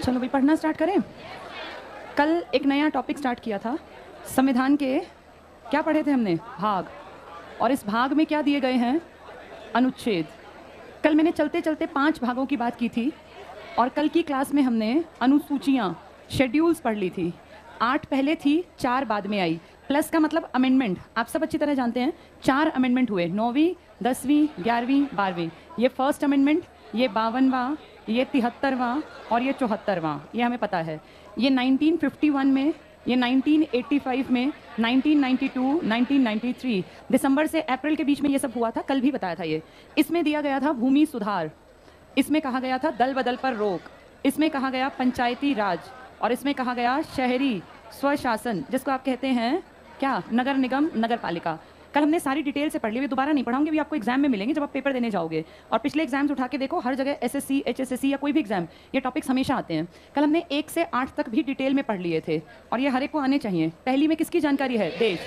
चलो भाई पढ़ना स्टार्ट करें। कल एक नया टॉपिक स्टार्ट किया था संविधान के। क्या पढ़े थे हमने? भाग। और इस भाग में क्या दिए गए हैं? अनुच्छेद। कल मैंने चलते चलते 5 भागों की बात की थी और कल की क्लास में हमने अनुसूचियाँ, शेड्यूल्स पढ़ ली थी। 8 पहले थी, 4 बाद में आई। प्लस का मतलब अमेंडमेंट। आप सब अच्छी तरह जानते हैं 4 अमेंडमेंट हुए, 9वीं, 10वीं, 11वीं, 12वीं। ये फर्स्ट अमेंडमेंट, ये 52वां, ये 73वां और ये 74वां। ये हमें पता है। ये 1951 में, ये 1985 में, 1992, 1993 दिसंबर से अप्रैल के बीच में ये सब हुआ था। कल भी बताया था ये। इसमें दिया गया था भूमि सुधार, इसमें कहा गया था दल बदल पर रोक, इसमें कहा गया पंचायती राज और इसमें कहा गया शहरी स्वशासन, जिसको आप कहते हैं क्या? नगर निगम, नगर पालिका। कल हमने सारी डिटेल से पढ़ ली। दोबारा नहीं पढ़ाऊंगी, भी आपको एग्जाम में मिलेंगे जब आप पेपर देने जाओगे। और पिछले एग्जाम्स उठा के देखो, हर जगह एसएससी, एचएसएससी या कोई भी एग्जाम, ये टॉपिक्स हमेशा आते हैं। कल हमने 1 से 8 तक भी डिटेल में पढ़ लिए थे और ये हर एक को आने चाहिए। पहली में किसकी जानकारी है? देश।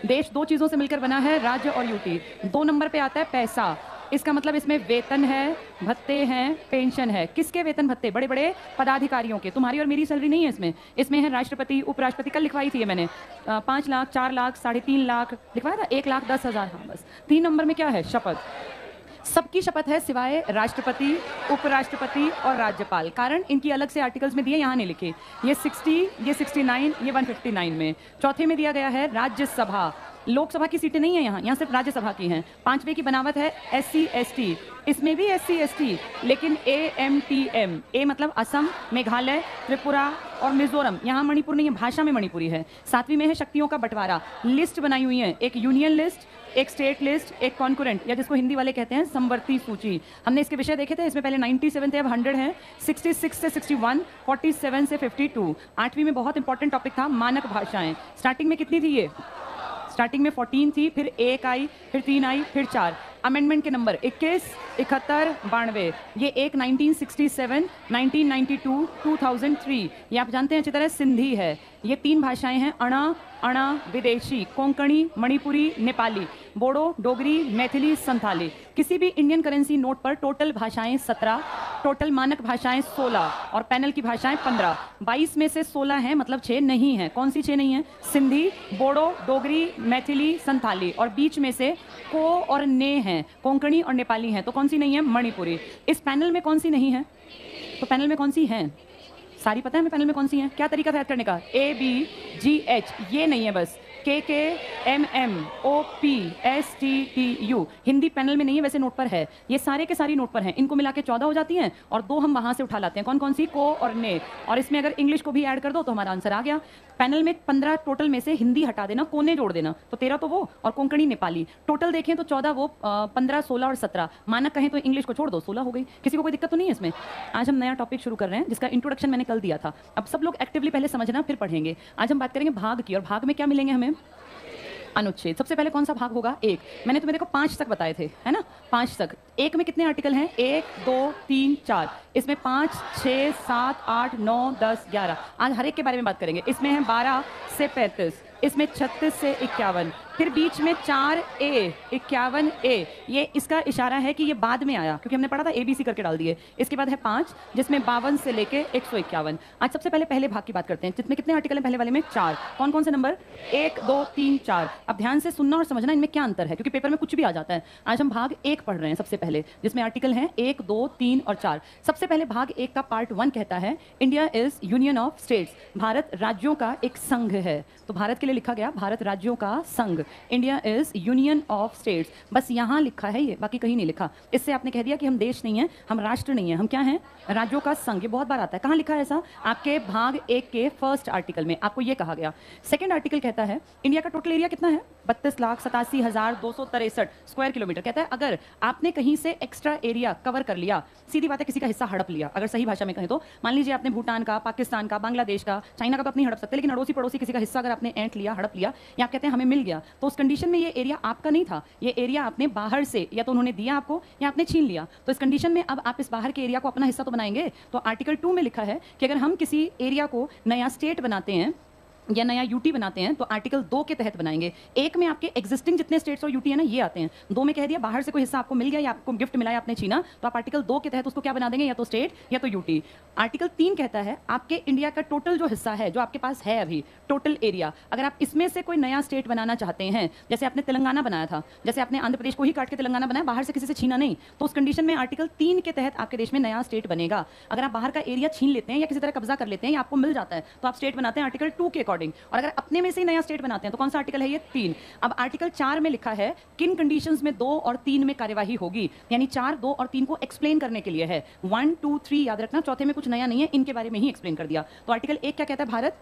देश 2 चीज़ों से मिलकर बना है, राज्य और यूटी। 2 नंबर पे आता है पैसा। इसका मतलब इसमें वेतन है, भत्ते हैं, पेंशन है। किसके वेतन भत्ते? बड़े बड़े पदाधिकारियों के। तुम्हारी और मेरी सैलरी नहीं है इसमें। इसमें है राष्ट्रपति, उपराष्ट्रपति। कल लिखवाई थी मैंने 5 लाख, 4 लाख, 3.5 लाख लिखवाया था, 1,10,000। हाँ बस। 3 नंबर में क्या है? शपथ। सबकी शपथ है सिवाय राष्ट्रपति, उपराष्ट्रपति और राज्यपाल। कारण इनकी अलग से आर्टिकल्स में दिए, यहाँ नहीं लिखे। ये 60, ये 69, ये 159 में। चौथे में दिया गया है राज्यसभा। लोकसभा की सीटें नहीं है यहाँ सिर्फ राज्यसभा की हैं। 5वें की बनावट है SC ST। इसमें भी SC ST, लेकिन AMTM। ए मतलब असम, मेघालय, त्रिपुरा और मिजोरम। यहाँ मणिपुर नहीं है, भाषा में मणिपुरी है। 7वीं में है शक्तियों का बंटवारा। लिस्ट बनाई हुई है, एक यूनियन लिस्ट, एक स्टेट लिस्ट, एक कॉन्करेंट या जिसको हिंदी वाले कहते हैं समवर्ती सूची। हमने इसके विषय देखे थे। इसमें पहले 97 थे, अब 100 हैं। 66 से 61, 47 से 52। 8वीं में बहुत इंपॉर्टेंट टॉपिक था मानक भाषाएं। स्टार्टिंग में कितनी थी ये? स्टार्टिंग में 14 थी, फिर 1 आई, फिर 3 आई, फिर 4। अमेंडमेंट के नंबर 21, 71, 92। ये एक 1967, 1992, 2003। ये आप जानते हैं अच्छी तरह, सिंधी है। ये 3 भाषाएं हैं, अणा, अणा, विदेशी, कोंकणी, मणिपुरी, नेपाली, बोडो, डोगरी, मैथिली, संथाली। किसी भी इंडियन करेंसी नोट पर टोटल भाषाएं 17, टोटल मानक भाषाएं 16 और पैनल की भाषाएं 15। 22 में से 16 हैं, मतलब 6 नहीं हैं। कौन सी 6 नहीं है? सिंधी, बोडो, डोगरी, मैथिली, संथाली। और बीच में से को और ने हैं, कोंकणी और नेपाली हैं। तो कौन सी नहीं है? मणिपुरी। इस पैनल में कौन सी नहीं है? तो पैनल में कौन सी हैं? सारी पता है हमें पैनल में कौन सी हैं। क्या तरीका था याद करने का? ABGH। ये नहीं है बस। KKMMOPSTTU। हिंदी पैनल में नहीं है, वैसे नोट पर है। ये सारे के सारी नोट पर हैं। इनको मिला के 14 हो जाती हैं और 2 हम वहां से उठा लाते हैं। कौन कौन सी? को और ने। और इसमें अगर इंग्लिश को भी ऐड कर दो तो हमारा आंसर आ गया। पैनल में 15 टोटल में से हिंदी हटा देना, कोने जोड़ देना, तो 13 तो वो और कोंकणी नेपाली। टोटल देखें तो 14 वो, 15, 16 और 17। मानक कहें तो इंग्लिश को छोड़ दो, 16 हो गई। किसी को कोई दिक्कत तो नहीं है इसमें? आज हम नया टॉपिक शुरू कर रहे हैं जिसका इंट्रोडक्शन मैंने कल दिया था। अब सब लोग एक्टिवली पहले समझना, फिर पढ़ेंगे। आज हम बात करेंगे भाग की। और भाग में क्या मिलेंगे हमें? अनुच्छेद। सबसे पहले कौन सा भाग होगा? 1। मैंने तुम्हें देखो 5 तक बताए थे, है ना? 5 तक। 1 में कितने आर्टिकल हैं? 1, 2, 3, 4। इसमें 5, 6, 7, 8, 9, 10, 11। आज हर एक के बारे में बात करेंगे। इसमें है 12 से 35, इसमें 36 से 51, फिर बीच में 4A, 51A। ये इसका इशारा है कि ये बाद में आया, क्योंकि हमने पढ़ा था ABC करके डाल दिए। इसके बाद है 5, जिसमें 52 से लेके 151। आज सबसे पहले भाग की बात करते हैं, जिसमें कितने आर्टिकल हैं? पहले वाले में 4। कौन कौन से नंबर? 1, 2, 3, 4। अब ध्यान से सुनना और समझना इनमें क्या अंतर है, क्योंकि पेपर में कुछ भी आ जाता है। आज हम भाग 1 पढ़ रहे हैं सबसे पहले, जिसमें आर्टिकल हैं 1, 2, 3 और 4। सबसे पहले भाग 1 का पार्ट 1 कहता है India is union of states. Bharat राज्यों का एक संघ है। तो भारत के लिए लिखा गया भारत राज्यों का संघ। India is union of states. बस यहाँ लिखा है ये, बाकी कहीं नहीं लिखा। इससे आपने कह दिया कि हम देश नहीं हैं, हम राष्ट्र नहीं हैं, हम क्या हैं? राज्यों का संघ। ये बहुत बार आता है। कहाँ लिखा है ऐसा? आपके भाग 1 के फर्स्ट आर्टिकल में आपको ये कहा गया। सेकंड आर्टिकल कहता है इंडिया का टोटल एरिया कितना है? 32,87,263 स्क्वायर किलोमीटर। कहता है अगर आपने कहीं से एक्स्ट्रा एरिया कवर कर लिया, सीधी बात है किसी का हिस्सा हड़प लिया, अगर सही भाषा में कहें तो, मान लीजिए आपने भूटान का, पाकिस्तान का, बांग्लादेश का, चाइना का तो अपनी हड़प सकते, लेकिन अड़ोसी पड़ोसी किसी का हिस्सा अगर आपने ऐंठ लिया, हड़प लिया, या आप कहते हैं हमें मिल गया, तो उस कंडीशन में ये एरिया आपका नहीं था। ये एरिया आपने बाहर से या तो उन्होंने दिया आपको या आपने छीन लिया। तो इस कंडीशन में अब आप इस बाहर के एरिया को अपना हिस्सा तो बनाएंगे। तो आर्टिकल 2 में लिखा है कि अगर हम किसी एरिया को नया स्टेट बनाते हैं या नया यूटी बनाते हैं तो आर्टिकल 2 के तहत बनाएंगे। एक में आपके एग्जिस्टिंग जितने स्टेट्स और यूटी है ना ये आते हैं, 2 में कह दिया बाहर से कोई हिस्सा आपको मिल गया या आपको गिफ्ट मिला या आपने छीना तो आप आर्टिकल 2 के तहत उसको क्या बना देंगे, या तो स्टेट या तो यूटी। आर्टिकल 3 कहता है आपके इंडिया का टोटल जो हिस्सा है जो आपके पास है अभी टोटल एरिया, अगर आप इसमें से कोई नया स्टेट बनाना चाहते हैं, जैसे आपने तेलंगाना बनाया था, जैसे आपने आंध्र प्रदेश को ही काट के तेलंगाना बनाया, बाहर से किसी से छीना नहीं, तो उस कंडीशन में आर्टिकल 3 के तहत आपके देश में नया स्टेट बनेगा। अगर आप बाहर का एरिया छीन लेते हैं या किसी तरह कब्जा कर लेते हैं या आपको मिल जाता है तो आप स्टेट बनाते हैं आर्टिकल 2 के अकॉर्डिंग, और अगर अपने में से ही नया स्टेट बनाते हैं तो कौन सा आर्टिकल है ये 3। अब आर्टिकल 4 में लिखा है किन कंडीशंस में 2 और 3 में कार्यवाही होगी, यानी 4, 2 और 3 को एक्सप्लेन करने के लिए है। 1, 2, 3 याद रखना, चौथे में कुछ नया नहीं है, इनके बारे में ही एक्सप्लेन कर दिया। तो आर्टिकल 1 क्या कहता है, Bharat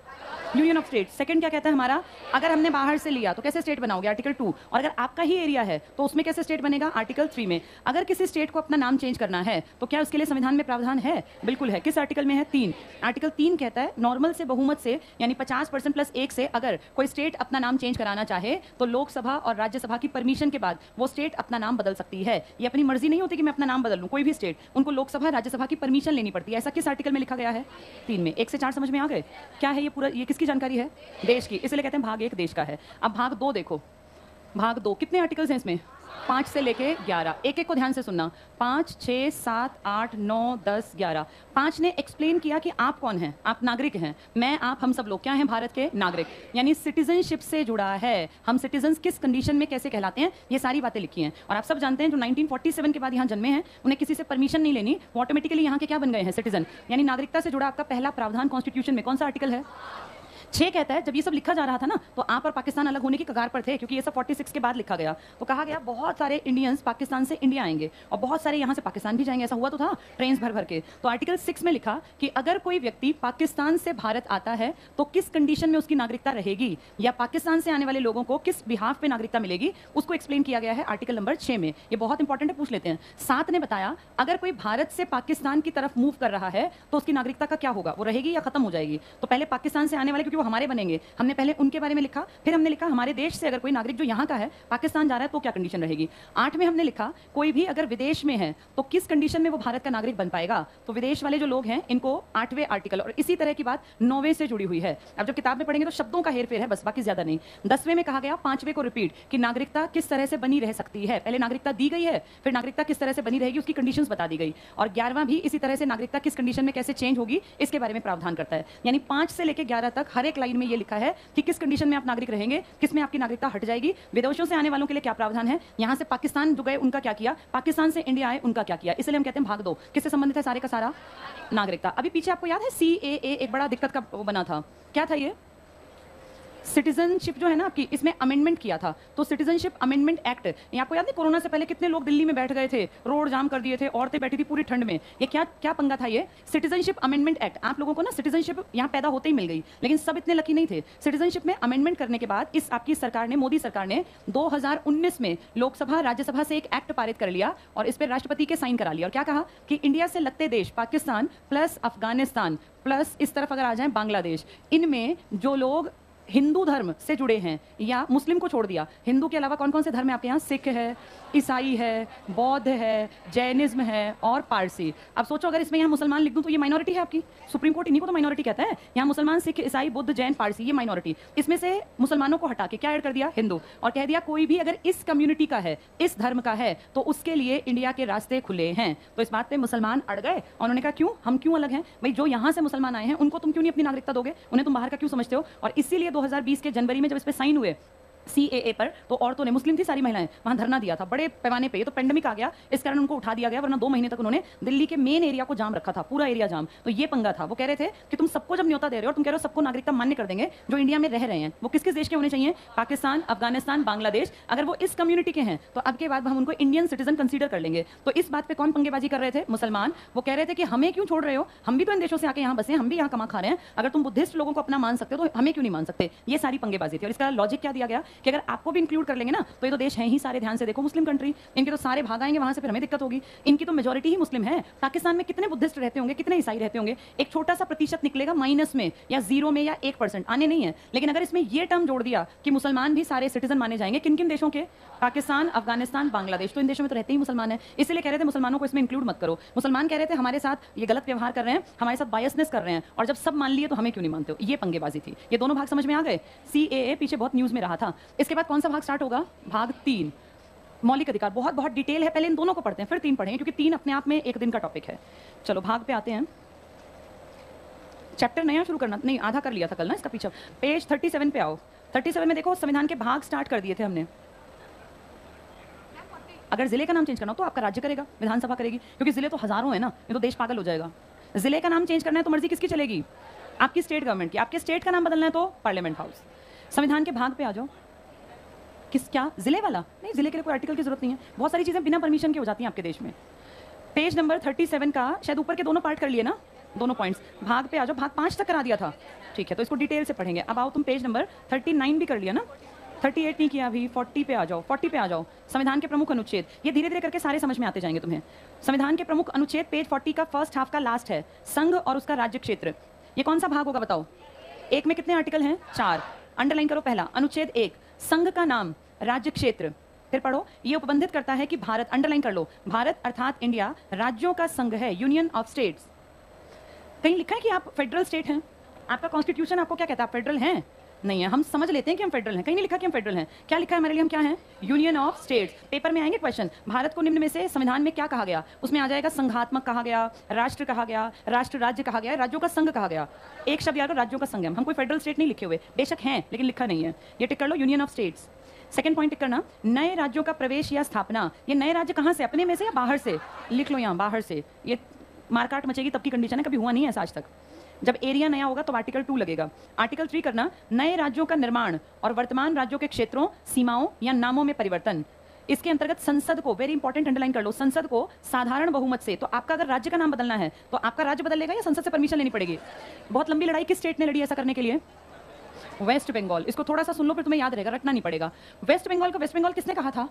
union of state. Second क्या कहता है हमारा, अगर हमने बाहर से लिया तो कैसे स्टेट बनाओगे, आर्टिकल 2, और अगर आपका ही एरिया है तो उसमें कैसे स्टेट बनेगा, आर्टिकल 3 में। अगर किसी स्टेट को अपना नाम चेंज करना है तो क्या उसके लिए संविधान में प्रावधान है, बिल्कुल है। किस आर्टिकल में है, 3। आर्टिकल 3 कहता है नॉर्मल से बहुमत से यानी 50% प्लस 1 से अगर कोई स्टेट अपना नाम चेंज कराना चाहे तो लोकसभा और राज्यसभा की परमिशन के बाद वो स्टेट अपना नाम बदल सकती है। ये अपनी मर्जी नहीं होती कि मैं अपना नाम बदल लूं, कोई भी स्टेट, उनको लोकसभा राज्यसभा की परमिशन लेनी पड़ती है। ऐसा किस आर्टिकल में लिखा गया है, 3 में। 1 से 4 समझ में आ गए, क्या है ये पूरा, ये किसकी जानकारी है, देश की, इसलिए कहते हैं भाग 1 देश का है। अब भाग 2 देखो, भाग 2 कितने आर्टिकल्स हैं इसमें, 5 से लेके 11, एक एक को ध्यान से सुनना, 5, 6, 7, 8, 9, 10, 11। 5 ने एक्सप्लेन किया कि आप कौन हैं, आप नागरिक हैं, मैं, आप, हम सब लोग क्या हैं, भारत के नागरिक, यानी सिटीजनशिप से जुड़ा है। हम सिटीजन्स किस कंडीशन में कैसे कहलाते हैं, ये सारी बातें लिखी हैं। और आप सब जानते हैं जो 1947 के बाद यहाँ जन्मे हैं उन्हें किसी से परमिशन नहीं लेनी, वो ऑटोमेटिकली यहाँ के क्या बन गए हैं, सिटीजन, यानी नागरिकता से जुड़ा आपका पहला प्रावधान कॉन्स्टिट्यूशन में कौन सा आर्टिकल है, 6 कहता है जब ये सब लिखा जा रहा था ना तो आप और पाकिस्तान अलग होने की कगार पर थे, क्योंकि ये सब 46 के बाद लिखा गया। तो कहा गया बहुत सारे इंडियंस पाकिस्तान से इंडिया आएंगे और बहुत सारे यहाँ से पाकिस्तान भी जाएंगे, ऐसा हुआ तो था ट्रेन भर भर के। तो आर्टिकल 6 में लिखा कि अगर कोई व्यक्ति पाकिस्तान से भारत आता है तो किस कंडीशन में उसकी नागरिकता रहेगी, या पाकिस्तान से आने वाले लोगों को किस बिहाफ पे नागरिकता मिलेगी, उसको एक्सप्लेन किया गया है आर्टिकल नंबर 6 में। ये बहुत इंपॉर्टेंट है, पूछ लेते हैं। 7 ने बताया अगर कोई भारत से पाकिस्तान की तरफ मूव कर रहा है तो उसकी नागरिकता का क्या होगा, वो रहेगी या खत्म हो जाएगी। तो पहले पाकिस्तान से आने वाले क्योंकि वो हमारे बनेंगे, हमने पहले उनके बारे में लिखा, फिर हमने लिखा हमारे देश से अगर कोई नागरिक जो यहाँ का है पाकिस्तान जा रहा है तो क्या कंडीशन रहेगी। 8 में हमने लिखा कोई भी अगर विदेश में है तो किस कंडीशन में वो भारत का नागरिक बन पाएगा। तो विदेश वाले जो लोग हैं इनको 8वें आर्टिकल, और इसी तरह की बात 9वें से जुड़ी हुई है। अब जब किताब में पढ़ेंगे तो शब्दों का हेरफेर है बस, बाकी ज्यादा नहीं। 10वें में कहा गया 5वें को रिपीट कि नागरिकता किस तरह से बनी रह सकती है, पहले नागरिकता दी गई है फिर नागरिकता किस तरह से बनी रहेगी उसकी कंडीशंस बता दी गई। और 11वां भी इसी तरह से नागरिकता किस कंडीशन में कैसे चेंज होगी इसके बारे में प्रावधान करता है। यानी 5 से लेकर 11 तक हर एक लाइन में ये लिखा है कि किस कंडीशन में आप नागरिक रहेंगे, किस में आपकी नागरिकता हट जाएगी, विदेशों से आने वालों के लिए क्या प्रावधान है, यहाँ से पाकिस्तान जो गए उनका क्या किया, पाकिस्तान से इंडिया आए उनका क्या किया। इसलिए हम कहते हैं भाग 2 किससे संबंधित है, सारे का सारा नागरिकता। अभी पीछे आपको याद है CAA एक बड़ा दिक्कत का वो बना था, क्या था ये, सिटीजनशिप जो है ना आपकी, इसमें अमेंडमेंट किया था। तो सिटीजनशिप अमेंडमेंट एक्ट, ये आपको याद है कोरोना से पहले कितने लोग दिल्ली में बैठ गए थे, रोड जाम कर दिए थे, औरतें बैठी थी पूरी ठंड में, ये क्या क्या पंगा था ये सिटीजनशिप अमेंडमेंट एक्ट। आप लोगों को ना सिटीजनशिप यहाँ पैदा होते ही मिल गई, लेकिन सब इतने लकी नहीं थे। सिटीजनशिप में अमेंडमेंट करने के बाद इस आपकी सरकार ने, मोदी सरकार ने 2019 में लोकसभा राज्यसभा से एक एक्ट पारित कर लिया और इस पर राष्ट्रपति के साइन करा लिया, और क्या कहा कि इंडिया से लगते देश पाकिस्तान प्लस अफगानिस्तान प्लस इस तरफ अगर आ जाए बांग्लादेश, इनमें जो लोग हिंदू धर्म से जुड़े हैं, या मुस्लिम को छोड़ दिया, हिंदू के अलावा कौन कौन से धर्म है आपके यहाँ, सिख है, ईसाई है, बौद्ध है, जैनिज्म है और पारसी। अब सोचो अगर इसमें यहाँ मुसलमान लिख दूं तो ये माइनॉरिटी है आपकी, सुप्रीम कोर्ट इन्हीं को तो माइनॉरिटी कहता है। यहाँ मुसलमान, सिख, ईसाई, बुद्ध, जैन, पारसी, ये माइनॉरिटी। इसमें से मुसलमानों को हटा के क्या ऐड कर दिया, हिंदू, और कह दिया कोई भी अगर इस कम्युनिटी का है, इस धर्म का है तो उसके लिए इंडिया के रास्ते खुले हैं। तो इस बात पे मुसलमान अड़ गए और उन्होंने कहा क्यों, हम क्यों अलग हैं भाई, जो यहाँ से मुसलमान आए हैं उनको तुम क्यों नहीं अपनी नागरिकता दोगे, उन्हें तुम बाहर का क्यों समझते हो। और इसीलिए 2020 के जनवरी में जब इस पे साइन हुए CAA पर, तो औरतों ने, मुस्लिम थी सारी महिलाएं, वहां धरना दिया था बड़े पैमाने पे। तो पेंडेमिक आ गया, इस कारण उनको उठा दिया गया, वरना 2 महीने तक उन्होंने दिल्ली के मेन एरिया को जाम रखा था, पूरा एरिया जाम। तो ये पंगा था, वो कह रहे थे कि तुम सबको जब न्योता दे रहे हो और तुम कह रहे हो सबको नागरिकता मान्य कर देंगे जो इंडिया में रह रहे हैं, वो किस किस देश के होने चाहिए, पाकिस्तान, अफगानिस्तान, बांग्लादेश, अगर वो इस कम्युनिटी के हैं तो अब के बाद हम उनको इंडियन सिटीजन कंसीडर कर लेंगे। तो इस बात पर कौन पंगेबाजी कर रहे थे, मुसलमान। वो कह रहे थे कि हमें क्यों छोड़ रहे हो, हम भी तो इन देशों से आके यहाँ बसे, हम भी यहाँ कमा खा रहे हैं, अगर तुम बुद्धिस्ट लोगों को अपना मान सकते हो तो हमें क्यों नहीं मान सकते। ये सारी पंगेबाजी थी। और इसका लॉजिक क्या दिया गया कि अगर आपको भी इंक्लूड कर लेंगे ना तो ये तो देश हैं ही सारे, ध्यान से देखो मुस्लिम कंट्री, इनके तो सारे भाग आएंगे वहां से, फिर हमें दिक्कत होगी। इनकी तो मेजोरिटी ही मुस्लिम है। पाकिस्तान में कितने बुद्धिस्ट रहते होंगे, कितने ईसाई रहते होंगे, एक छोटा सा प्रतिशत निकलेगा माइनस में या 0 में या 1%, आने नहीं है। लेकिन अगर इसमें ये टर्म जोड़ दिया कि मुसलमान भी सारे सिटीजन माने जाएंगे, किन किन देशों के, पाकिस्तान, अफगानिस्तान, बांग्लादेश, तो इन देशों में तो रहते ही मुसलमान है, इसलिए कह रहे थे मुसलमानों को इसमें इंक्लूड मत करो। मुसलमान कह रहे थे हमारे साथ ये गलत व्यवहार कर रहे हैं, हमारे साथ बायसनेस कर रहे हैं, और जब सब मान लिए तो हमें क्यों नहीं मानते हो, ये पंगेबाजी थी। ये दोनों भाग समझ में आ गए। CAA पीछे बहुत न्यूज में रहा था। इसके बाद कौन सा भाग स्टार्ट होगा, भाग 3, मौलिक अधिकार। बहुत बहुत डिटेल है, पहले इन दोनों को पढ़ते हैं फिर 3 पढ़ेंगे, क्योंकि 3 अपने आप में एक दिन का टॉपिक है। चलो भाग पे आते हैं। चैप्टर नया शुरू करना, नहीं आधा कर लिया था कल ना इसका पीछे। पेज 37 पे आओ। 37 में देखो संविधान के भाग स्टार्ट कर दिए थे हमने। अगर जिले का नाम चेंज करना हो तो आपका राज्य करेगा, विधानसभा करेगी, क्योंकि जिले तो हजारों है ना, ये तो देश पागल हो जाएगा। जिले का नाम चेंज करना है तो मर्जी किसकी चलेगी, आपकी स्टेट गवर्नमेंट की। आपके स्टेट का नाम बदलना है तो पार्लियामेंट हाउस। संविधान के भाग पे आ जाओ। किस, क्या जिले वाला नहीं, जिले के लिए कोई आर्टिकल की जरूरत नहीं है, बहुत सारी चीजें बिना परमिशन के हो जाती हैं आपके देश में। पेज नंबर 37 का शायद ऊपर के दोनों पार्ट कर लिए ना, दोनों पॉइंट्स। भाग पे आ जाओ, भाग 5 तक करा दिया था, ठीक है, तो इसको डिटेल से पढ़ेंगे। अब आओ तुम पेज नंबर 39 भी कर लिया ना, 38 नहीं किया अभी, 40 पे आ जाओ। 40 पे आ जाओ, संविधान के प्रमुख अनुच्छेद। ये धीरे धीरे करके सारे समझ में आते जाएंगे तुम्हें। संविधान के प्रमुख अनुच्छेद, पेज 40 का फर्स्ट हाफ का लास्ट है, संघ और उसका राज्य क्षेत्र। ये कौन सा भाग होगा बताओ, एक में कितने आर्टिकल हैं, 4। अंडरलाइन करो पहला अनुच्छेद 1, संघ का नाम, राज्य क्षेत्र। फिर पढ़ो, ये उपबंधित करता है कि भारत, अंडरलाइन कर लो, भारत अर्थात इंडिया राज्यों का संघ है, यूनियन ऑफ स्टेट्स। कहीं लिखा है कि आप फेडरल स्टेट हैं, आपका कॉन्स्टिट्यूशन आपको क्या कहता है, आप फेडरल हैं, नहीं है। हम समझ लेते हैं कि हम फेडरल हैं, कहीं नहीं लिखा कि हम फेडरल हैं। क्या लिखा है हमारे लिए, हम क्या हैं, यूनियन ऑफ स्टेट्स। पेपर में आएंगे क्वेश्चन, भारत को निम्न में से संविधान में क्या कहा गया, उसमें आ जाएगा संघात्मक कहा गया, राष्ट्र कहा गया, राष्ट्र राज्य कहा गया, राज्यों का संघ कहा गया। एक शब्द याद रखो, राज्यों का संघ। हम कोई फेडरल स्टेट नहीं लिखे हुए, बेशक हैं लेकिन लिखा नहीं है, ये टिक कर लो, union of states. Second point tick करना, नए राज्यों का प्रवेश या स्थापना। ये नए राज्य कहाँ से, अपने में से या बाहर से, लिख लो यहाँ बाहर से। ये मारकाट मचेगी तब की कंडीशन है, कभी हुआ नहीं है ऐसा आज तक। जब एरिया नया होगा तो आर्टिकल 2 लगेगा। आर्टिकल 3 करना, नए राज्यों का निर्माण और वर्तमान राज्यों के क्षेत्रों, सीमाओं या नामों में परिवर्तन। इसके अंतर्गत संसद को, वेरी इंपॉर्टेंट, अंडरलाइन कर लो, संसद को साधारण बहुमत से, तो आपका अगर राज्य का नाम बदलना है तो आपका राज्य बदल लेगा या संसद से परमिशन लेनी पड़ेगी। बहुत लंबी लड़ाई किस स्टेट ने लड़ी ऐसा करने के लिए, वेस्ट बंगाल। इसको थोड़ा सा सुन लो फिर तुम्हें याद रहेगा, रटना नहीं पड़ेगा। वेस्ट बंगाल को वेस्ट बंगाल किसने कहा था,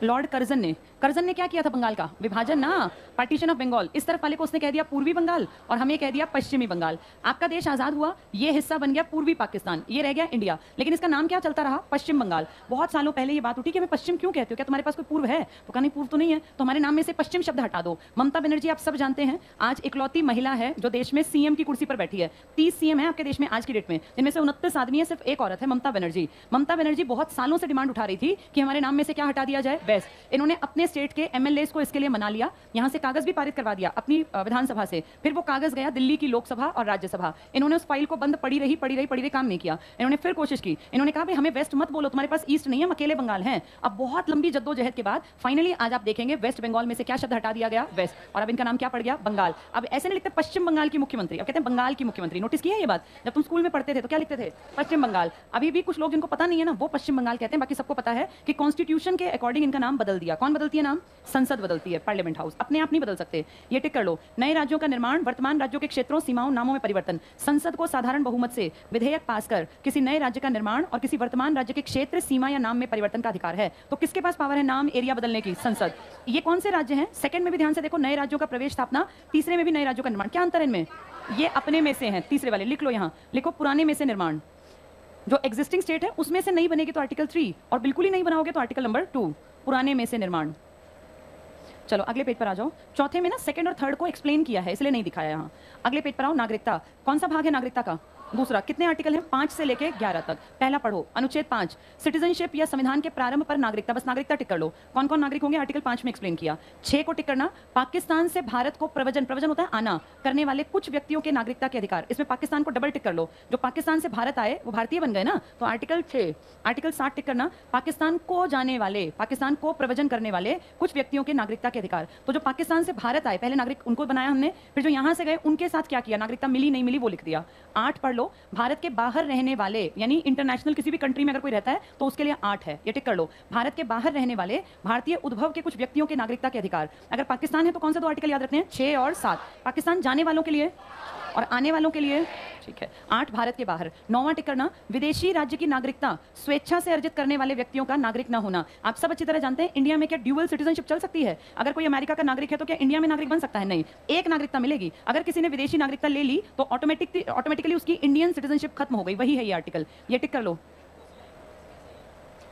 लॉर्ड कर्जन ने। कर्जन ने क्या किया था, बंगाल का विभाजन ना, पार्टीशन ऑफ बंगाल। इस तरफ वाले को उसने कह दिया पूर्वी बंगाल और हमें कह दिया पश्चिमी बंगाल। आपका देश आजाद हुआ, ये हिस्सा बन गया पूर्वी पाकिस्तान, ये रह गया इंडिया, लेकिन इसका नाम क्या चलता रहा, पश्चिम बंगाल। बहुत सालों पहले ये बात उठी कि हमें पश्चिम क्यों कहते हो, क्या तुम्हारे पास कोई पूर्व है, तो कहा नहीं पूर्व तो नहीं है, तो हमारे नाम में से पश्चिम शब्द हटा दो। ममता बनर्जी आप सब जानते हैं, आज इकलौती महिला है जो देश में सीएम की कुर्सी पर बैठी है। 30 सीएम है आपके देश में आज की डेट में, जिनमें से 29 आदमी है, सिर्फ एक औरत है, ममता बनर्जी। ममता बनर्जी बहुत सालों से डिमांड उठा रही थी कि हमारे नाम में से क्या हटा दिया जाए, वेस्ट। इन्होंने अपने स्टेट के एमएलएस को इसके लिए मना लिया, यहां से कागज भी पारित करवा दिया अपनी विधानसभा से। फिर वो कागज गया दिल्ली की लोकसभा और राज्यसभा, इन्होंने उस फाइल को बंद पड़ी रही, काम नहीं किया। इन्होंने फिर कोशिश की, इन्होंने कहा भाई हमें वेस्ट मत बोलो, तुम्हारे पास ईस्ट नहीं है, हम अकेले बंगाल हैं। अब बहुत लंबी जद्दोजहद के बाद फाइनली आज आप देखेंगे वेस्ट बंगाल में से क्या शब्द हटा दिया गया, वेस्ट, और अब इनका नाम क्या पड़ गया, बंगाल। अब ऐसे नहीं लिखते पश्चिम बंगाल की मुख्यमंत्री, अब कहते हैं बंगाल की मुख्यमंत्री। नोटिस किया ये बात, जब तुम स्कूल में पढ़ते थे तो क्या लिखते थे, पश्चिम बंगाल। अभी भी कुछ लोग जिनको पता नहीं है ना, वो पश्चिम बंगाल कहते हैं, बाकी सबको पता है कि कॉन्स्टिट्यूशन के अकॉर्डिंग इनका नाम बदल दिया। कौन बदलती है नाम, संसद बदलती है, पार्लियामेंट हाउस, अपने आप नहीं बदल सकते। ये टिक कर लो, नए राज्यों का निर्माण, वर्तमान राज्यों के क्षेत्रों, सीमाओं, नामों में परिवर्तन। संसद को साधारण बहुमत से विधेयक पास कर किसी नए राज्य का निर्माण और किसी वर्तमान राज्य के क्षेत्र, सीमा या नाम में परिवर्तन का अधिकार है। तो किसके पास पावर है नाम, एरिया बदलने की, संसद। ये कौन से राज्य हैं, सेकंड में भी ध्यान से देखो, नए राज्यों का प्रवेश, स्थापना, तीसरे में भी नए राज्यों का निर्माण। क्या अंतर है इनमें, ये अपने में से हैं, तीसरे वाले लिख लो यहाँ, लिखो पुराने में से निर्माण। जो एग्जिस्टिंग स्टेट है उसमें से नहीं बनेगी तो आर्टिकल 3, और बिल्कुल ही नहीं बनाओगे तो आर्टिकल नंबर 2, पुराने में से निर्माण। चलो अगले पेज पर आ जाओ। चौथे में ना सेकंड और थर्ड को एक्सप्लेन किया है, इसलिए नहीं दिखाया यहाँ। अगले पेज पर आओ, नागरिकता। कौन सा भाग है नागरिकता का, दूसरा। कितने आर्टिकल हैं, 5 से लेके 11 तक। पहला पढ़ो, अनुच्छेद 5, सिटीजनशिप या संविधान के प्रारंभ पर नागरिकता, बस नागरिकता टिक कर लो। कौन कौन नागरिक होंगे, आर्टिकल 5 में एक्सप्लेन किया। 6 को टिक करना, पाकिस्तान से भारत को प्रव्रजन होता है आना, करने वाले कुछ व्यक्तियों के नागरिकता के अधिकार। इसमें पाकिस्तान को डबल टिक कर लो, जो पाकिस्तान से भारत आए वो भारतीय बन गए ना, तो आर्टिकल 6। आर्टिकल 7 टिक करना, पाकिस्तान को जाने वाले, पाकिस्तान को प्रव्रजन करने वाले कुछ व्यक्तियों के नागरिकता के अधिकार। तो जो पाकिस्तान से भारत आए, पहले नागरिक उनको बनाया हमने, फिर जो यहां से गए उनके साथ क्या किया, नागरिकता मिली नहीं मिली वो लिख दिया। 8 पढ़ लो, भारत के बाहर रहने वाले, यानी इंटरनेशनल किसी भी कंट्री में अगर कोई रहता है तो उसके लिए 8 है, ये टिक कर लो। भारत के बाहर रहने वाले भारतीय उद्भव के कुछ व्यक्तियों के नागरिकता के अधिकार। अगर पाकिस्तान है तो कौन से 2 आर्टिकल याद रखते हैं, 6 और 7। पाकिस्तान जाने वालों के लिए और आने वालों के लिए ठीक है 8 भारत के बाहर। 9वां टिक करना, विदेशी राज्य की नागरिकता स्वेच्छा से अर्जित करने वाले व्यक्तियों का नागरिक न होना। आप सब अच्छी तरह जानते हैं इंडिया में क्या ड्यूअल सिटीजनशिप चल सकती है? अगर कोई अमेरिका का नागरिक है तो क्या इंडिया में नागरिक बन सकता है? नहीं, एक नागरिकता मिलेगी। अगर किसी ने विदेशी नागरिकता ले ली तो ऑटोमेटिकली उसकी इंडियन सिटीजनशिप खत्म हो गई। वही है ये आर्टिकल, ये टिक कर लो।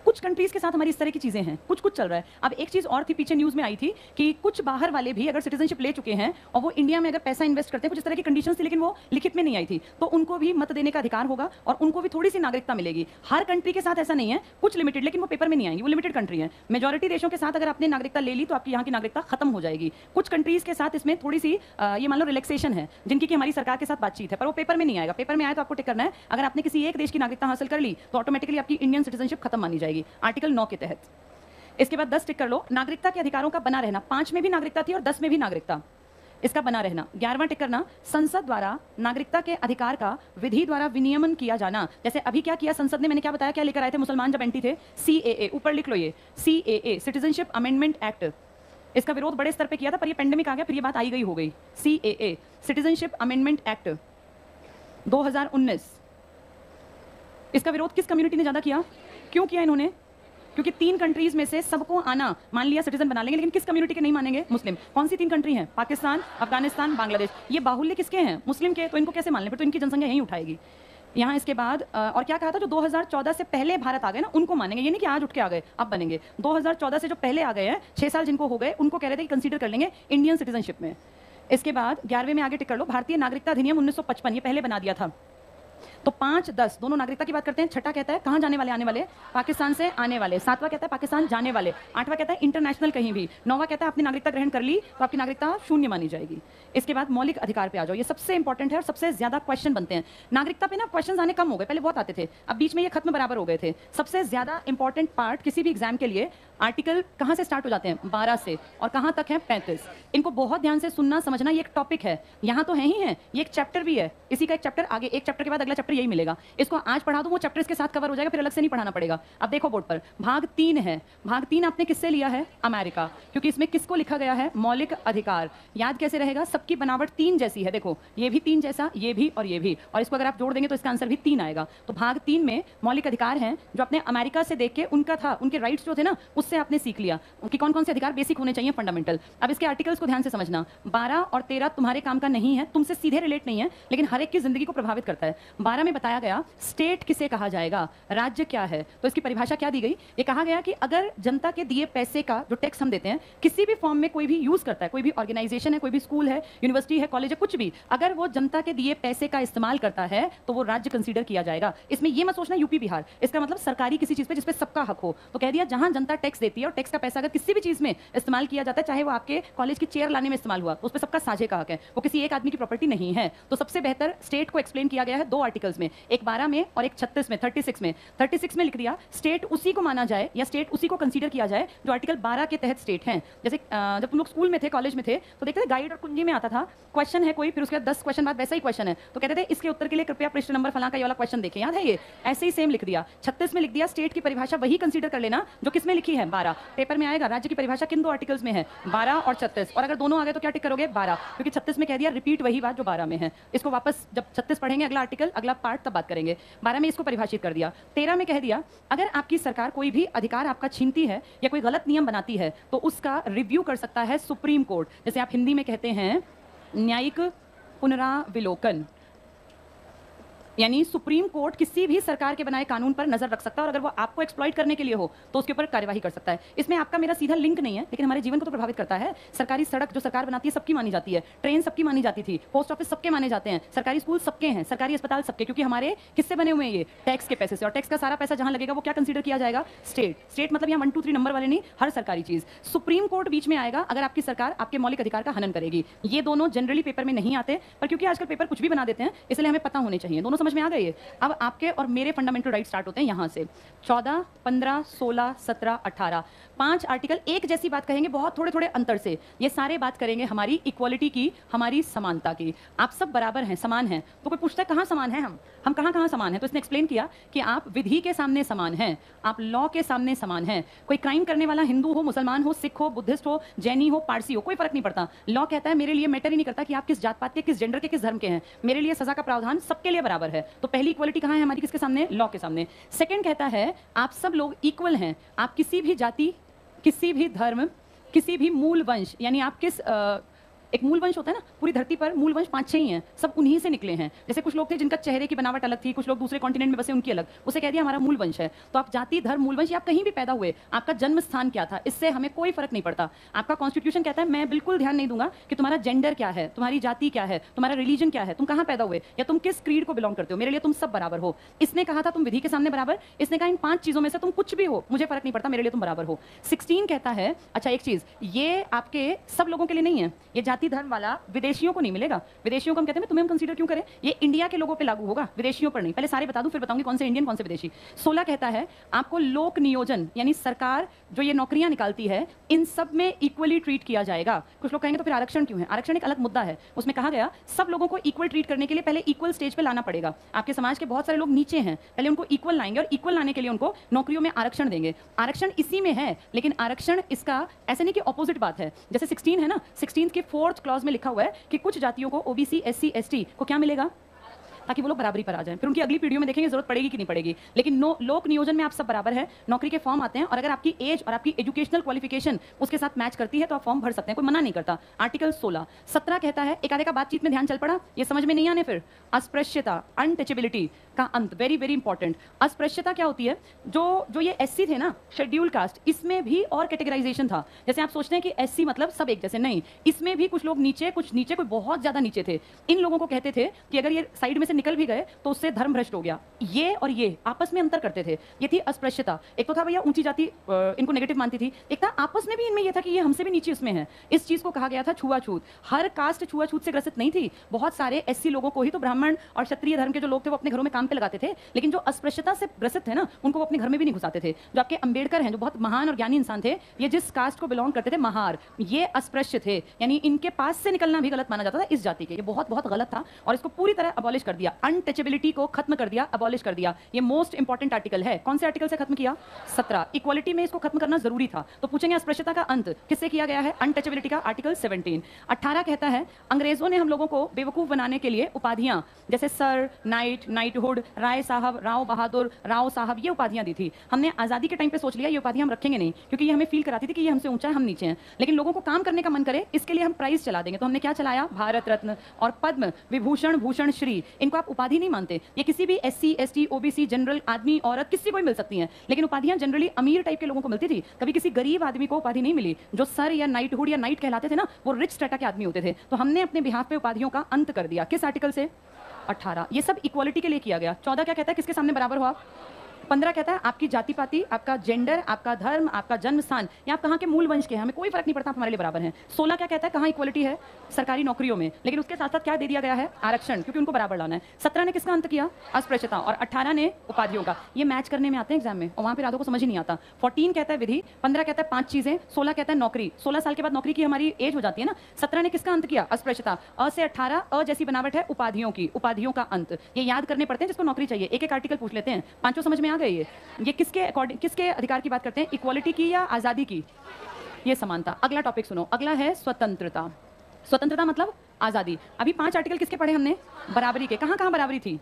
कुछ कंट्रीज के साथ हमारी इस तरह की चीजें हैं, कुछ कुछ चल रहा है। अब एक चीज और थी, पीछे न्यूज में आई थी कि कुछ बाहर वाले भी अगर सिटीजनशिप ले चुके हैं और वो इंडिया में अगर पैसा इन्वेस्ट करते हैं, कुछ इस तरह की कंडीशंस थी लेकिन वो लिखित में नहीं आई थी, तो उनको भी मत देने का अधिकार होगा और उनको भी थोड़ी सी नागरिकता मिलेगी। हर कंट्री के साथ ऐसा नहीं है, कुछ लिमिटेड, लेकिन वो पेपर में नहीं आएंगी, वो लिमिटेड कंट्री है। मेजॉरिटी देशों के साथ अगर आपने नागरिकता ले ली तो आपकी यहाँ की नागरिकता खत्म हो जाएगी। कुछ कंट्रीज के साथ इसमें थोड़ी सी ये मान लो रिलैक्सेशन है, जिनकी कि हमारी सरकार के साथ बातचीत है, पर वो पेपर में नहीं आएगा। पेपर में आए तो आपको टिक करना है, अगर आपने किसी एक देश की नागरिकता हासिल कर ली तो ऑटोमेटिकली आपकी इंडियन सिटीजनशिप खत्म मानी जाएगी, आर्टिकल 9 के तहत। इसके बाद 10 टिक कर लो, नागरिकता के अधिकारों का बना रहना। 5 में भी नागरिकता थी और 10 में भी नागरिकता, इसका बना रहना। 11वां टिक करना, संसद द्वारा नागरिकता के अधिकार का विधि द्वारा विनियमन किया जाना। जैसे अभी क्या किया संसद ने, मैंने क्या बताया, क्या लेकर आए थे मुसलमान जब एंटी थे? CAA, ऊपर लिख लो ये CAA, सिटीजनशिप अमेंडमेंट एक्ट। इसका विरोध बड़े स्तर पर किया था पर ये पेंडेमिक आ गया, फिर ये बात आई गई हो गई। CAA, citizenship amendment act 2019। इसका विरोध किस कम्युनिटी ने ज्यादा किया? क्यों किया इन्होंने? क्योंकि 3 कंट्रीज में से सबको आना, मान लिया सिटीजन बना लेंगे, लेकिन किस कम्युनिटी के नहीं मानेंगे? मुस्लिम। कौन सी 3 कंट्री हैं? पाकिस्तान, अफगानिस्तान, बांग्लादेश। ये बाहुल्य किसके हैं? मुस्लिम के। तो इनको कैसे मान लें? फिर तो इनकी जनसंख्या यहीं उठाएगी। यहाँ इसके बाद और क्या कहा था, जो 2014 से पहले भारत आ गए ना उनको मानेंगे, ये नहीं कि आज उठ के आ गए अब बनेंगे। 2014 से जो पहले आ गए हैं, 6 साल जिनको हो गए, उनको कह रहे थे कि कंसीडर कर लेंगे इंडियन सिटीजनशिप में। इसके बाद 11वें में आगे टिक कर लो, भारतीय नागरिकता अधिनियम 1955, ये पहले बना दिया था। तो 5, 10 दोनों नागरिकता की बात करते हैं। 6ठा कहता है कहाँ जाने वाले? आने वाले, पाकिस्तान से आने वाले। 7वां कहता है पाकिस्तान जाने वाले। 8वां कहता है इंटरनेशनल कहीं भी। 9वां कहता है आपने नागरिकता ग्रहण कर ली तो आपकी नागरिकता शून्य मानी जाएगी। इसके बाद मौलिक अधिकार पे आ जाओ, ये सबसे इंपॉर्टेंट है और सबसे ज्यादा क्वेश्चन बनते हैं। नागरिकता पे ना क्वेश्चन आने कम हो गए, पहले बहुत आते थे, अब बीच में ये खत्म बराबर हो गए थे। सबसे ज्यादा इंपॉर्टेंट पार्ट किसी भी एग्जाम के लिए, आर्टिकल कहाँ से स्टार्ट हो जाते हैं? 12 से, और कहाँ तक है? 35। इनको बहुत ध्यान से सुनना समझना, ये एक टॉपिक है, यहाँ तो है ही है, ये एक चैप्टर भी है, इसी का एक चैप्टर आगे, एक चैप्टर के बाद अगला चैप्टर यही मिलेगा। इसको आज पढ़ा दूं, वो चैप्टर इसके साथ कवर हो जाएगा, फिर अलग से नहीं पढ़ाना पड़ेगा। अब देखो बोर्ड पर भाग 3 है। भाग 3 आपने किससे लिया है? अमेरिका, क्योंकि इसमें किसको लिखा गया है? मौलिक अधिकार। याद कैसे रहेगा? सबकी बनावट 3 जैसी है, देखो ये भी 3 जैसा, ये भी और ये भी, और इसको अगर आप जोड़ देंगे तो इसका आंसर भी 3 आएगा। तो भाग 3 में मौलिक अधिकार हैं जो अपने अमेरिका से देख के उनका था, उनके राइट्स जो थे ना उससे आपने सीख लिया कि कौन कौन से अधिकार बेसिक होने चाहिए, फंडामेंटल। अब इसके आर्टिकल्स को ध्यान से समझना। 12 और 13 तुम्हारे काम का नहीं है, तुमसे सीधे रिलेट नहीं है, लेकिन हर एक की जिंदगी को प्रभावित करता है। 12 में बताया गया स्टेट किसे कहा जाएगा, राज्य क्या है, तो इसकी परिभाषा क्या दी गई? ये कहा गया कि अगर जनता के दिए पैसे का जो टैक्स हम देते हैं किसी भी फॉर्म में कोई भी यूज करता है, कोई भी ऑर्गेनाइजेशन है, कोई भी स्कूल है, यूनिवर्सिटी है, कॉलेज है, कुछ भी, अगर वो जनता के दिए पैसे का इस्तेमाल करता है तो वो राज्य कंसीडर किया जाएगा। इसमें ये मत सोचना यूपी बिहार, इसका मतलब सरकारी किसी चीज पे जिसपे सबका हक हो। तो कह दिया जहां जनता टैक्स देती है और टैक्स का पैसा अगर किसी भी चीज में इस्तेमाल किया जाता है, चाहे वो आपके कॉलेज की चेयर लाने में इस्तेमाल हुआ, उस पर सबका साझे का हक है, वो किसी एक आदमी की प्रॉपर्टी नहीं है। तो सबसे बेहतर स्टेट को एक्सप्लेन किया गया है 2 आर्टिकल्स में, एक 12 में और एक 36 में, 36 में। 36 में लिख दिया स्टेट उसी को माना जाए या स्टेट उसी को कंसीडर किया जाए जो आर्टिकल 12 के तहत स्टेट हैं। जैसे जब तुम लोग स्कूल में थे, कॉलेज में थे, तो देखते थे गाइड और कुंजी में आता था क्वेश्चन है कोई, फिर उसके बाद 10 क्वेश्चन बाद वैसा ही क्वेश्चन है, तो कहते थे इसके उत्तर के लिए कृपया पृष्ठ नंबर फलां का ये वाला क्वेश्चन देखें। याद है ये? ऐसे ही सेम लिख दिया। 36 में लिख दिया स्टेट की परिभाषा वही कंसीडर कर लेना जो किसमें लिखी है? 12। पेपर में आएगा राज्य की परिभाषा किन 2 आर्टिकल्स में है? 12 और 36। और अगर दोनों आ गए तो क्या टिक करोगे? 12, क्योंकि 36 में कह दिया रिपीट वही बात जो 12 में है। इसको वापस जब 36 पढ़ेंगे अगला आर्टिकल, अगला पार्ट, तब बात करेंगे। 12 में इसको परिभाषित कर दिया। 13 में कह दिया अगर आपकी सरकार कोई भी अधिकार आपका छीनती है या कोई गलत नियम बनाती है तो उसका रिव्यू कर सकता है सुप्रीम कोर्ट। जैसे आप हिंदी में कहते हैं न्यायिक पुनराविलोकन, यानी सुप्रीम कोर्ट किसी भी सरकार के बनाए कानून पर नजर रख सकता है और अगर वो आपको एक्सप्लॉइट करने के लिए हो तो उसके ऊपर कार्यवाही कर सकता है। इसमें आपका मेरा सीधा लिंक नहीं है, लेकिन हमारे जीवन को तो प्रभावित करता है। सरकारी सड़क जो सरकार बनाती है सबकी मानी जाती है, ट्रेन सबकी मानी जाती थी, पोस्ट ऑफिस सबके माने जाते हैं, सरकारी स्कूल सबके हैं, सरकारी अस्पताल सबके, क्योंकि हमारे किससे बने हुए हैं? ये टैक्स के पैसे से। और टैक्स का सारा पैसा जहां लगेगा वो क्या कंसीडर किया जाएगा? स्टेट। स्टेट मतलब यहाँ 1 2 3 नंबर वाले नहीं, हर सरकारी चीज। सुप्रीम कोर्ट बीच में आएगा अगर आपकी सरकार आपके मौलिक अधिकार का हनन करेगी। ये दोनों जनरली पेपर में नहीं आते, पर क्योंकि आजकल पेपर कुछ भी बना देते हैं इसलिए हमें पता होने चाहिए। दोनों समझ में आ गई है? अब आपके और मेरे फंडामेंटल राइट स्टार्ट होते हैं यहाँ से। 14, 15, 16, 17, 18 5 आर्टिकल एक जैसी बात कहेंगे, बहुत थोड़े थोड़े अंतर से। ये सारे बात करेंगे हमारी इक्वालिटी की, हमारी समानता की। आप सब बराबर हैं, समान हैं। तो कोई पूछता है कहाँ समान है हम कहाँ समान हैं? तो इसने एक्सप्लेन किया कि आप विधि के सामने समान हैं, आप लॉ के सामने समान हैं। कोई क्राइम करने वाला हिंदू हो, मुसलमान हो, सिख हो, बुद्धिस्ट हो, जैनी हो, पारसी हो, कोई फर्क नहीं पड़ता। लॉ कहता है मेरे लिए मैटर ही नहीं करता कि आप किस जात पात के, किस जेंडर के, किस धर्म के हैं। मेरे लिए सजा का प्रावधान सबके लिए बराबर है। तो पहली इक्वालिटी कहाँ है हमारी? किसके सामने? लॉ के सामने। सेकंड कहता है आप सब लोग इक्वल हैं। आप किसी भी जाति, किसी भी धर्म, किसी भी मूल वंश, यानी आप किस एक मूल वंश होता है ना, पूरी धरती पर मूल वंश 5-6 ही हैं, सब उन्हीं से निकले हैं। जैसे कुछ लोग थे जिनका चेहरे की बनावट अलग थी, कुछ लोग दूसरे कॉन्टिनेंट में बसे, उनकी अलग, उसे कह दिया हमारा मूल वंश है। तो आप जाति, धर्म, मूल वंश, आप कहीं भी पैदा हुए, आपका जन्म स्थान क्या था, इससे हमें कोई फर्क नहीं पड़ता। आपका कॉन्स्टिट्यूशन कहता है मैं बिल्कुल ध्यान नहीं दूंगा कि तुम्हारा जेंडर क्या है, तुम्हारी जाति क्या है, तुम्हारा रिलीजन क्या है, तुम कहाँ पैदा हुए, या तुम किस क्रीड को बिलोंग करते हो, मेरे लिए तुम सब बराबर हो। इसने कहा था तुम विधि के सामने बराबर। इसने कहा इन 5 चीजों में से तुम कुछ भी हो, मुझे फर्क नहीं पड़ता, मेरे लिए तुम बराबर हो। 16 कहता है अच्छा एक चीज, ये आपके सब लोगों के लिए नहीं है, ये जाति धर्म वाला विदेशियों को नहीं मिलेगा। विदेशियों को हम कहते हैं तुम्हें हम कंसीडर क्यों करें, ये इंडिया के लोगों पे लागू होगा, विदेशियों पर नहीं। पहले सारे बता दूं फिर बताऊंगी कौन से इंडियन कौन से विदेशी। 16 कहता है आपको लोक नियोजन, यानी सरकार जो ये नौकरियां निकालती है इन सब में इक्वली ट्रीट किया जाएगा। कुछ लोग कहेंगे तो फिर आरक्षण क्यों है? आरक्षण एक अलग मुद्दा है। उसमें कहा गया सब लोगों को इक्वल ट्रीट करने के लिए पहले इक्वल स्टेज पे लाना पड़ेगा। आपके समाज के बहुत सारे लोग नीचे हैं, पहले उनको इक्वल लाएंगे और इक्वल लाने के लिए उनको नौकरियों में आरक्षण देंगे। आरक्षण इसी में है, लेकिन आरक्षण इसका ऐसे नहीं कि ऑपोजिट बात है। जैसे 16 है ना, 16 के 4th क्लॉज में लिखा हुआ है कि कुछ जातियों को, ओबीसी, एससी, एसटी को क्या मिलेगा, ताकि वो लोग बराबरी पर आ जाएं। फिर उनकी अगली पीढ़ियों में देखेंगे जरूरत पड़ेगी कि नहीं पड़ेगी, लेकिन लोक नियोजन में आप सब बराबर है। नौकरी के फॉर्म आते हैं और अगर आपकी एज और आपकी एजुकेशनल क्वालिफिकेशन उसके साथ मैच करती है तो आप फॉर्म भर सकते हैं, कोई मना नहीं करता। आर्टिकल 16। 17 कहता है, एक आधे का बातचीत में ध्यान चल पड़ा, ये समझ में नहीं आने, फिर अस्पृश्यता, अनटचेबिलिटी का अंत, वेरी वेरी इंपॉर्टेंट। अस्पृश्यता क्या होती है? जो ये एससी थे ना, शेड्यूल कास्ट, इसमें भी और कैटेगराइजेशन था। जैसे आप सोचते हैं कि एससी मतलब सब एक जैसे, नहीं, इसमें भी कुछ लोग नीचे, कुछ नीचे, कोई बहुत ज्यादा नीचे थे। इन लोगों को कहते थे कि अगर ये साइड में से निकल भी गए तो उससे धर्म भ्रष्ट हो गया। ये और ये आपस में अंतर करते थे, ये थी अस्पृश्यता। एक तो था भैया ऊंची जाति इनको नेगेटिव मानती थी, एक था आपस में भी इनमें ये था कि ये हमसे भी नीचे उसमें है। इस चीज को कहा गया था छुआछूत। हर कास्ट छुआछूत से ग्रसित नहीं थी, बहुत सारे एससी लोगों को ही तो ब्राह्मण और क्षत्रिय धर्म के जो लोग थे वो अपने घरों में काम पे लगाते थे, लेकिन जो अस्पृश्यता से ग्रसित थे ना उनको वो अपने घर में भी नहीं घुसाते थे। जो आपके अंबेडकर हैं, जो बहुत महान और ज्ञानी इंसान थे, ये जिस कास्ट को बिलोंग करते थे, महार, ये अस्पृश्य थे, यानी इनके पास से निकलना भी गलत माना जाता था इस जाति के। ये बहुत बहुत गलत था और इसको पूरी तरह अबॉलिश कर दिया, अनटचेबिलिटी को खत्म कर दिया, अबॉलिश कर दिया। ये मोस्ट इंपॉर्टेंट आर्टिकल है। कौन से आर्टिकल से खत्म किया? 17। इक्वालिटी में इसको खत्म करना जरूरी था। तो पूछेंगे अस्पृश्यता का अंत किससे किया गया है? अनटचेबिलिटी का, आर्टिकल 17। 18 कहता है अंग्रेजों ने हम लोगों को बेवकूफ बनाने के लिए उपाधियां जैसे सर, नाइट, नाइटहुड, राय साहब, राव बहादुर, राव साहब, ये उपाधियां दी थी। हमने आजादी के टाइम पे सोच लिया ये उपाधियां हम रखेंगे नहीं, क्योंकि ये हमें फील कराती थी कि ये हमसे ऊंचा है, हम नीचे हैं। लेकिन लोगों को काम करने का मन करे इसके लिए हम प्राइज चला देंगे। तो हमने क्या चलाया? भारत रत्न और पद्म विभूषण, भूषण, श्री। इनको आप उपाधि नहीं मानते, ये किसी भी एससी, एसटी, ओबीसी, जनरल, आदमी, औरत, किसी को भी मिल सकती हैं, लेकिन उपाधियां जनरली अमीर टाइप के लोगों को मिलती थी। कभी किसी गरीब आदमी को उपाधि नहीं मिली। जो सर या नाइटहुड या नाइट कहलाते थे ना, वो रिच स्टेटा के आदमी होते थे। तो हमने अपने बिहाफ पे उपाधियों का अंत कर दिया। किस आर्टिकल से? 18। ये सब इक्वालिटी के लिए किया गया। 14 क्या कहता है? किसके सामने बराबर हो आप? 15 कहता है आपकी जाति पाति, आपका जेंडर, आपका धर्म, आपका जन्म स्थान, या आप कहाँ के मूल वंश के हैं, हमें कोई फर्क नहीं पड़ता, आप हमारे लिए बराबर हैं। 16 क्या कहता है? कहाँ इक्वालिटी है? सरकारी नौकरियों में, लेकिन उसके साथ साथ क्या दे दिया गया है? आरक्षण, क्योंकि उनको बराबर लाना है। 17 ने किसका अंत किया? अस्पृश्यता, और 18 ने उपाधियों का। ये मैच करने में आते हैं एग्जाम में और वहाँ पे राधों को समझ ही नहीं आता। 14 कहता है विधि, 15 कहता है 5 चीजें, 16 कहता है नौकरी। 16 साल के बाद नौकरी की हमारी एज हो जाती है ना। 17 ने किसका अंत किया? अस्पृश्यता। अ से 18, अ जैसी बनावट है, उपाधियों की, उपाधियों का अंत। ये याद करने पड़ते हैं जिसको नौकरी चाहिए। एक एक आर्टिकल पूछ लेते हैं, पांचों समझ में आ गए। ये किसके अकॉर्डिंग, किसके अधिकार की बात करते हैं? इक्वालिटी की या आजादी की? ये समानता। अगला टॉपिक सुनो, अगला है स्वतंत्रता। स्वतंत्रता मतलब आजादी। अभी 5 आर्टिकल किसके पढ़े हमने? बराबरी के। कहां कहां बराबरी थी?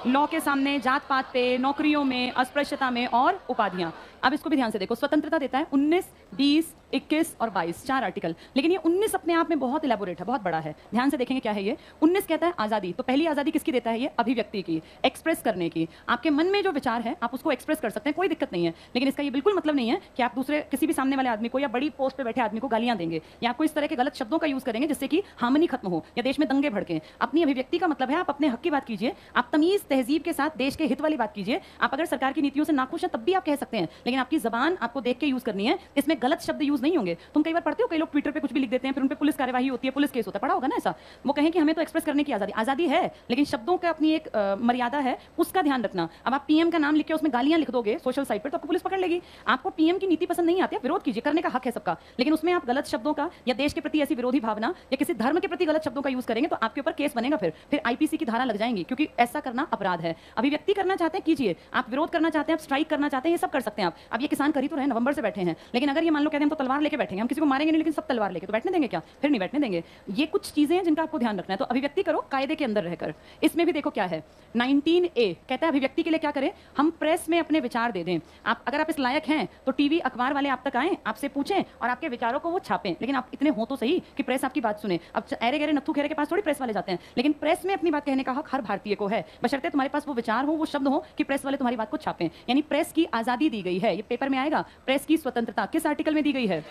लॉ के सामने, जात पात पे, नौकरियों में, अस्पृश्यता में और उपाधियां। अब इसको भी ध्यान से देखो, स्वतंत्रता देता है 19, 20, 21 और 22, 4 आर्टिकल। लेकिन ये 19 अपने आप में बहुत इलेबोरेट है, बहुत बड़ा है। ध्यान से देखेंगे क्या है ये। 19 कहता है आजादी। तो पहली आजादी किसकी देता है? ये अभिव्यक्ति की, एक्सप्रेस करने की। आपके मन में जो विचार है आप उसको एक्सप्रेस कर सकते हैं, कोई दिक्कत नहीं है। लेकिन इसका ये बिल्कुल मतलब नहीं है कि आप दूसरे किसी भी सामने वाले आदमी को या बड़ी पोस्ट पे बैठे आदमी को गालियां देंगे या आपको इस तरह के गलत शब्दों का यूज करेंगे जिससे कि हार्मनी खत्म हो या देश में दंगे भड़के। अपनी अभिव्यक्ति का मतलब है आप अपने हक की बात कीजिए, आप तमीज तमीज तहजीब के साथ देश के हित वाली बात कीजिए। आप अगर सरकार की नीतियों से नाखुश हैं तब भी आप कह सकते हैं, लेकिन आपकी जबान आपको देख के यूज करनी है, इसमें गलत शब्द यूज नहीं होंगे। तुम कई बार पढ़ते हो, कई लोग ट्विटर पे कुछ भी लिख देते हैं, फिर उन पे पुलिस कार्यवाही होती है, पुलिस केस होता है, पढ़ा होगा ना ऐसा। वो कहें कि हमें तो एक्सप्रेस करने की आजादी है, लेकिन शब्दों का अपनी एक मर्यादा है, उसका ध्यान रखना। अब आप पीएम का नाम लिख के उसमें गालियां लिख दोगे सोशल साइट पर तो आपको पुलिस पकड़ लेगी। आपको पीएम की नीति पसंद नहीं आती, विरोध कीजिए, करने का हक है सबका, लेकिन उसमें आप गलत शब्दों का या देश के प्रति ऐसी विरोधी भावना या किसी धर्म के प्रति गलत शब्दों का यूज करेंगे तो आपके ऊपर केस बनेगा, फिर आईपीसी की धारा लग जाएंगी, क्योंकि ऐसा करना अपराध है। अभिव्यक्ति करना चाहते हैं कीजिए, आप विरोध करना चाहते हैं, आप स्ट्राइक करना चाहते हैं, ये सब कर सकते हैं आप। अब ये किसान कर ही तो रहे, नवंबर से बैठे हैं, लेकिन अगर ये मान लो कहते हैं हम तो तलवार लेके बैठेंगे, हम किसी को मारेंगे नहीं, लेकिन सब तलवार लेके तो बैठने देंगे क्या? फिर नहीं बैठने देंगे। ये कुछ चीजें हैं जिनका आपको ध्यान रखना है। तो अभिव्यक्ति करो कायदे के अंदर रहकर। इसमें भी देखो क्या है, 19A कहता है अभिव्यक्ति के लिए क्या करें, हम प्रेस में अपने विचार दे दें। आप अगर आप इस लायक हैं तो टीवी अखबार वाले आप तक आएं, आपसे पूछें और आपके विचारों को वो छापें, लेकिन आप इतने हो तो सही कि प्रेस आपकी बात सुने। अब अरे गहरे नत्थू खेरे के पास थोड़ी प्रेस वाले जाते हैं, लेकिन प्रेस में अपनी बात कहने का हक हर भारतीय को है, बशर्ते तुम्हारे पास वो विचार हो, वो शब्द हो कि प्रेस वाले तुम्हारी बात को छापें। यानी प्रेस की आजादी दी गई है, ये पेपर में आएगा। प्रेस की स्वतंत्रता किस आर्टिकल में दी गई है?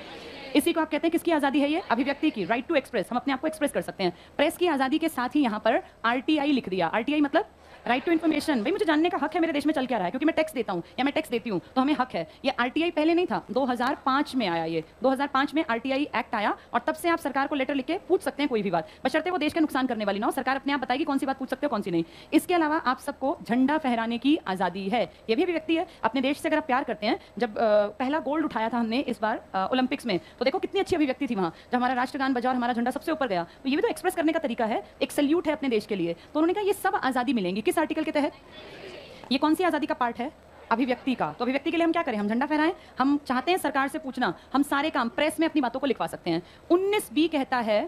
इसी को आप कहते हैं किसकी आजादी है? ये अभिव्यक्ति की, राइट टू एक्सप्रेस। हम अपने आप को एक्सप्रेस कर सकते हैं। प्रेस की आजादी के साथ ही यहाँ पर आरटीआई लिख दिया। आरटीआई मतलब राइट टू इन्फॉर्मेशन। भाई मुझे जानने का हक है मेरे देश में चल क्या रहा है, क्योंकि मैं टैक्स देता हूँ या मैं टैक्स देती हूँ तो हमें हक है। ये आरटीआई पहले नहीं था, 2005 में आया। ये 2005 में आरटीआई एक्ट आया और तब से आप सरकार को लेटर लिख के पूछ सकते हैं कोई भी बात, बशर्ते वो देश का नुकसान करने वाली ना हो। सरकार अपने आप बताएगी कौन सी बात पूछ सकते हो कौन सी नहीं। इसके अलावा आप सबको झंडा फहराने की आजादी है, ये भी अभिव्यक्ति है। अपने देश से अगर आप प्यार करते हैं, जब पहला गोल्ड उठाया था हमने इस बार ओलंपिक्स में, तो देखो कितनी अच्छी अभिव्यक्ति थी वहाँ, जब हमारा राष्ट्रगान बजा और हमारा झंडा सबसे ऊपर गया, तो ये भी तो एक्सप्रेस करने का तरीका है, एक सल्यूट है अपने देश के लिए। तो उन्होंने कहा ये सब आजादी मिलेंगी किस आर्टिकल के तहत? ये कौन सी आजादी का पार्ट है? अभिव्यक्ति का। तो अभिव्यक्ति के लिए हम क्या करें? हम झंडा फहराएं। हम चाहते हैं सरकार से पूछना, हम सारे काम प्रेस में अपनी बातों को लिखवा सकते हैं। 19B कहता है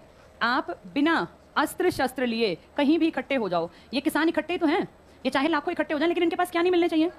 आप बिना अस्त्र शस्त्र लिए कहीं भी इकट्ठे हो जाओ। ये किसान इकट्ठे तो हैं, ये चाहे लाखों इकट्ठे हो जाए, लेकिन इनके पास क्या नहीं मिलने चाहिए?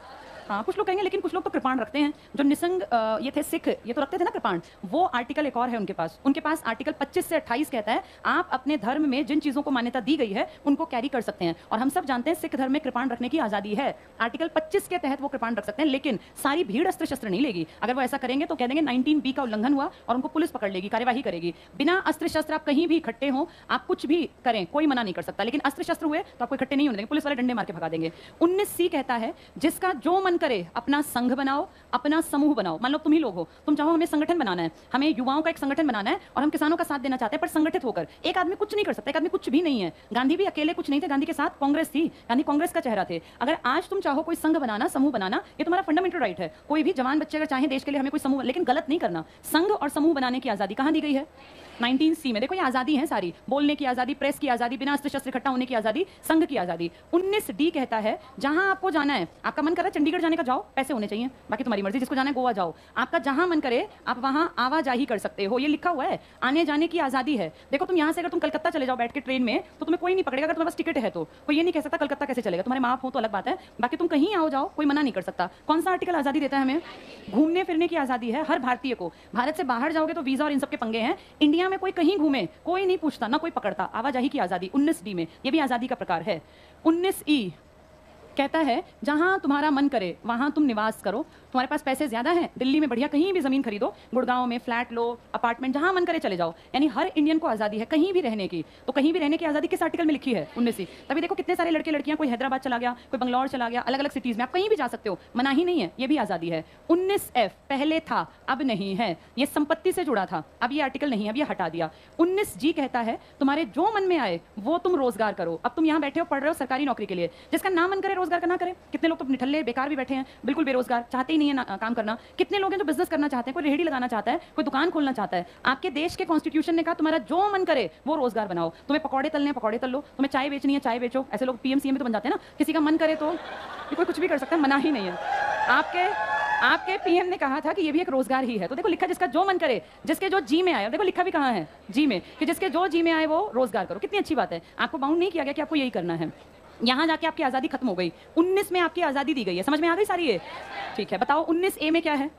हाँ, कुछ लोग कहेंगे लेकिन कुछ लोग तो कृपाण रखते हैं, जो निसंग ये थे सिख, ये तो रखते थे ना कृपाण। वो आर्टिकल एक और है उनके पास आर्टिकल 25 से 28 कहता है आप अपने धर्म में जिन चीजों को मान्यता दी गई है उनको कैरी कर सकते हैं। और हम सब जानते हैं सिख धर्म में कृपाण रखने की आजादी है। आर्टिकल 25 के तहत वो कृपाण रख सकते हैं, लेकिन सारी भीड़ अस्त्र शस्त्र नहीं लेगी। अगर वो ऐसा करेंगे तो कह देंगे 19B का उल्लंघन हुआ और उनको पुलिस पकड़ लेगी, कार्यवाही करेगी। बिना अस्त्र शस्त्र आप कहीं भी इकट्ठे हो, आप कुछ भी करें, कोई मना नहीं कर सकता, लेकिन अस्त्र शस्त्र हुए तो आपको इकट्ठे नहीं होने देंगे, पुलिस वाले डंडे मार के भगा देंगे। 19C कहता है जिसका जो मन करे अपना संघ बनाओ, अपना समूह बनाओ। मान लो तुम ही लोग हो, तुम चाहो हमें संगठन बनाना है, हमें युवाओं का एक संगठन बनाना है और हम किसानों का साथ देना चाहते हैं, पर संगठित होकर। एक आदमी कुछ नहीं कर सकता, एक आदमी कुछ भी नहीं है। गांधी भी अकेले कुछ नहीं थे, गांधी के साथ कांग्रेस थी, गांधी कांग्रेस का चेहरा थे। अगर आज तुम चाहो कोई संघ बनाना, समूह बनाना, ये तुम्हारा फंडामेंटल राइट है। कोई भी जवान बच्चे अगर चाहे देश के लिए हमें कोई समूह, लेकिन गलत नहीं करना। संघ और समूह बनाने की आजादी कहां दी गई है? 19C में। देखो ये आजादी है सारी, बोलने की आजादी, प्रेस की आजादी, बिना अस्त्र शस्त्र इकट्ठा होने की आजादी, संघ की आजादी। 19D कहता है जहां आपको जाना है, आपका मन कर रहा है चंडीगढ़ जाने का, जाओ, पैसे होने चाहिए, बाकी तुम्हारी मर्जी। जिसको जाना है गोवा जाओ, आपका जहां मन करे आप वहां आवाजाही कर सकते हो, ये लिखा हुआ है, आने जाने की आजादी है। देखो तुम यहां से अगर तुम कलकत्ता चले जाओ बैठ के ट्रेन में, तो तुम्हें कोई नहीं पकड़ेगा। अगर तुम्हारे पास टिकट है तो कोई ये नहीं कह सकता कलकत्ता कैसे चलेगा, तुम्हारे माँ बाप हो तो अलग बात है, बाकी तुम कहीं आओ जाओ, कोई मना नहीं कर सकता। कौन सा आर्टिकल आजादी देता है हमें? घूमने फिरने की आजादी है हर भारतीय को। भारत से बाहर जाओगे तो वीजा और इन सब के पंगे हैं। इंडिया में कोई कहीं घूमे, कोई नहीं पूछता, ना कोई पकड़ता। आवाजाही की आजादी 19D में, ये भी आजादी का प्रकार है। 19E कहता है जहां तुम्हारा मन करे वहां तुम निवास करो। तुम्हारे पास पैसे ज्यादा हैं, दिल्ली में बढ़िया कहीं भी जमीन खरीदो, गुड़गांव में फ्लैट लो, अपार्टमेंट, जहां मन करे चले जाओ। यानी हर इंडियन को आजादी है कहीं भी रहने की। तो कहीं भी रहने की आजादी किस आर्टिकल में लिखी है? 19C। तभी देखो कितने सारे लड़के लड़कियां, कोई हैदराबाद चला गया, कोई बंगलौर चला गया, अलग अलग सिटीज में आप कहीं भी जा सकते हो, मना ही नहीं है, ये भी आजादी है। 19F पहले था अब नहीं है, ये संपत्ति से जुड़ा था, अब ये आर्टिकल नहीं, अब ये हटा दिया। 19G कहता है तुम्हारे जो मन में आए वो तुम रोजगार करो। अब तुम यहाँ बैठे हो, पढ़ रहे हो सरकारी नौकरी के लिए, जिसका ना मन करे रोजगार का ना करे। कितने लोग तो निठल्ले बेकार भी बैठे हैं, बिल्कुल बेरोजगार, चाहते ही नहीं है काम करना। कितने लोग हैं जो बिजनेस करना चाहते हैं, कोई रेहड़ी लगाना चाहता है, कोई दुकान खोलना चाहता है। आपके देश के कॉन्स्टिट्यूशन ने कहा तुम्हारा जो मन करे वो रोजगार बनाओ। तुम्हें पकौड़े तलने पकौड़े तल लो, तुम्हें चाय बेचनी है चाय बेचो। ऐसे लोग पीएम सीएम भी तो बन जाते हैं ना, किसी का मन करे तो कोई कुछ भी कर सकता है, मना ही नहीं है। आपके पीएम ने कहा था कि ये भी एक रोजगार ही है। तो देखो लिखा जिसका जो मन करे, जिसके जो जी में आए। देखो लिखा भी कहाँ है? जी में, कि जिसके जो जी में आए वो रोजगार करो। कितनी अच्छी बात है, आपको बाउंड नहीं किया गया कि आपको यही करना है। यहाँ जाके आपकी आजादी खत्म हो गई। 19 में आपकी आजादी दी गई है, समझ में आ गई सारी ये? ठीक है, बताओ 19A में क्या है?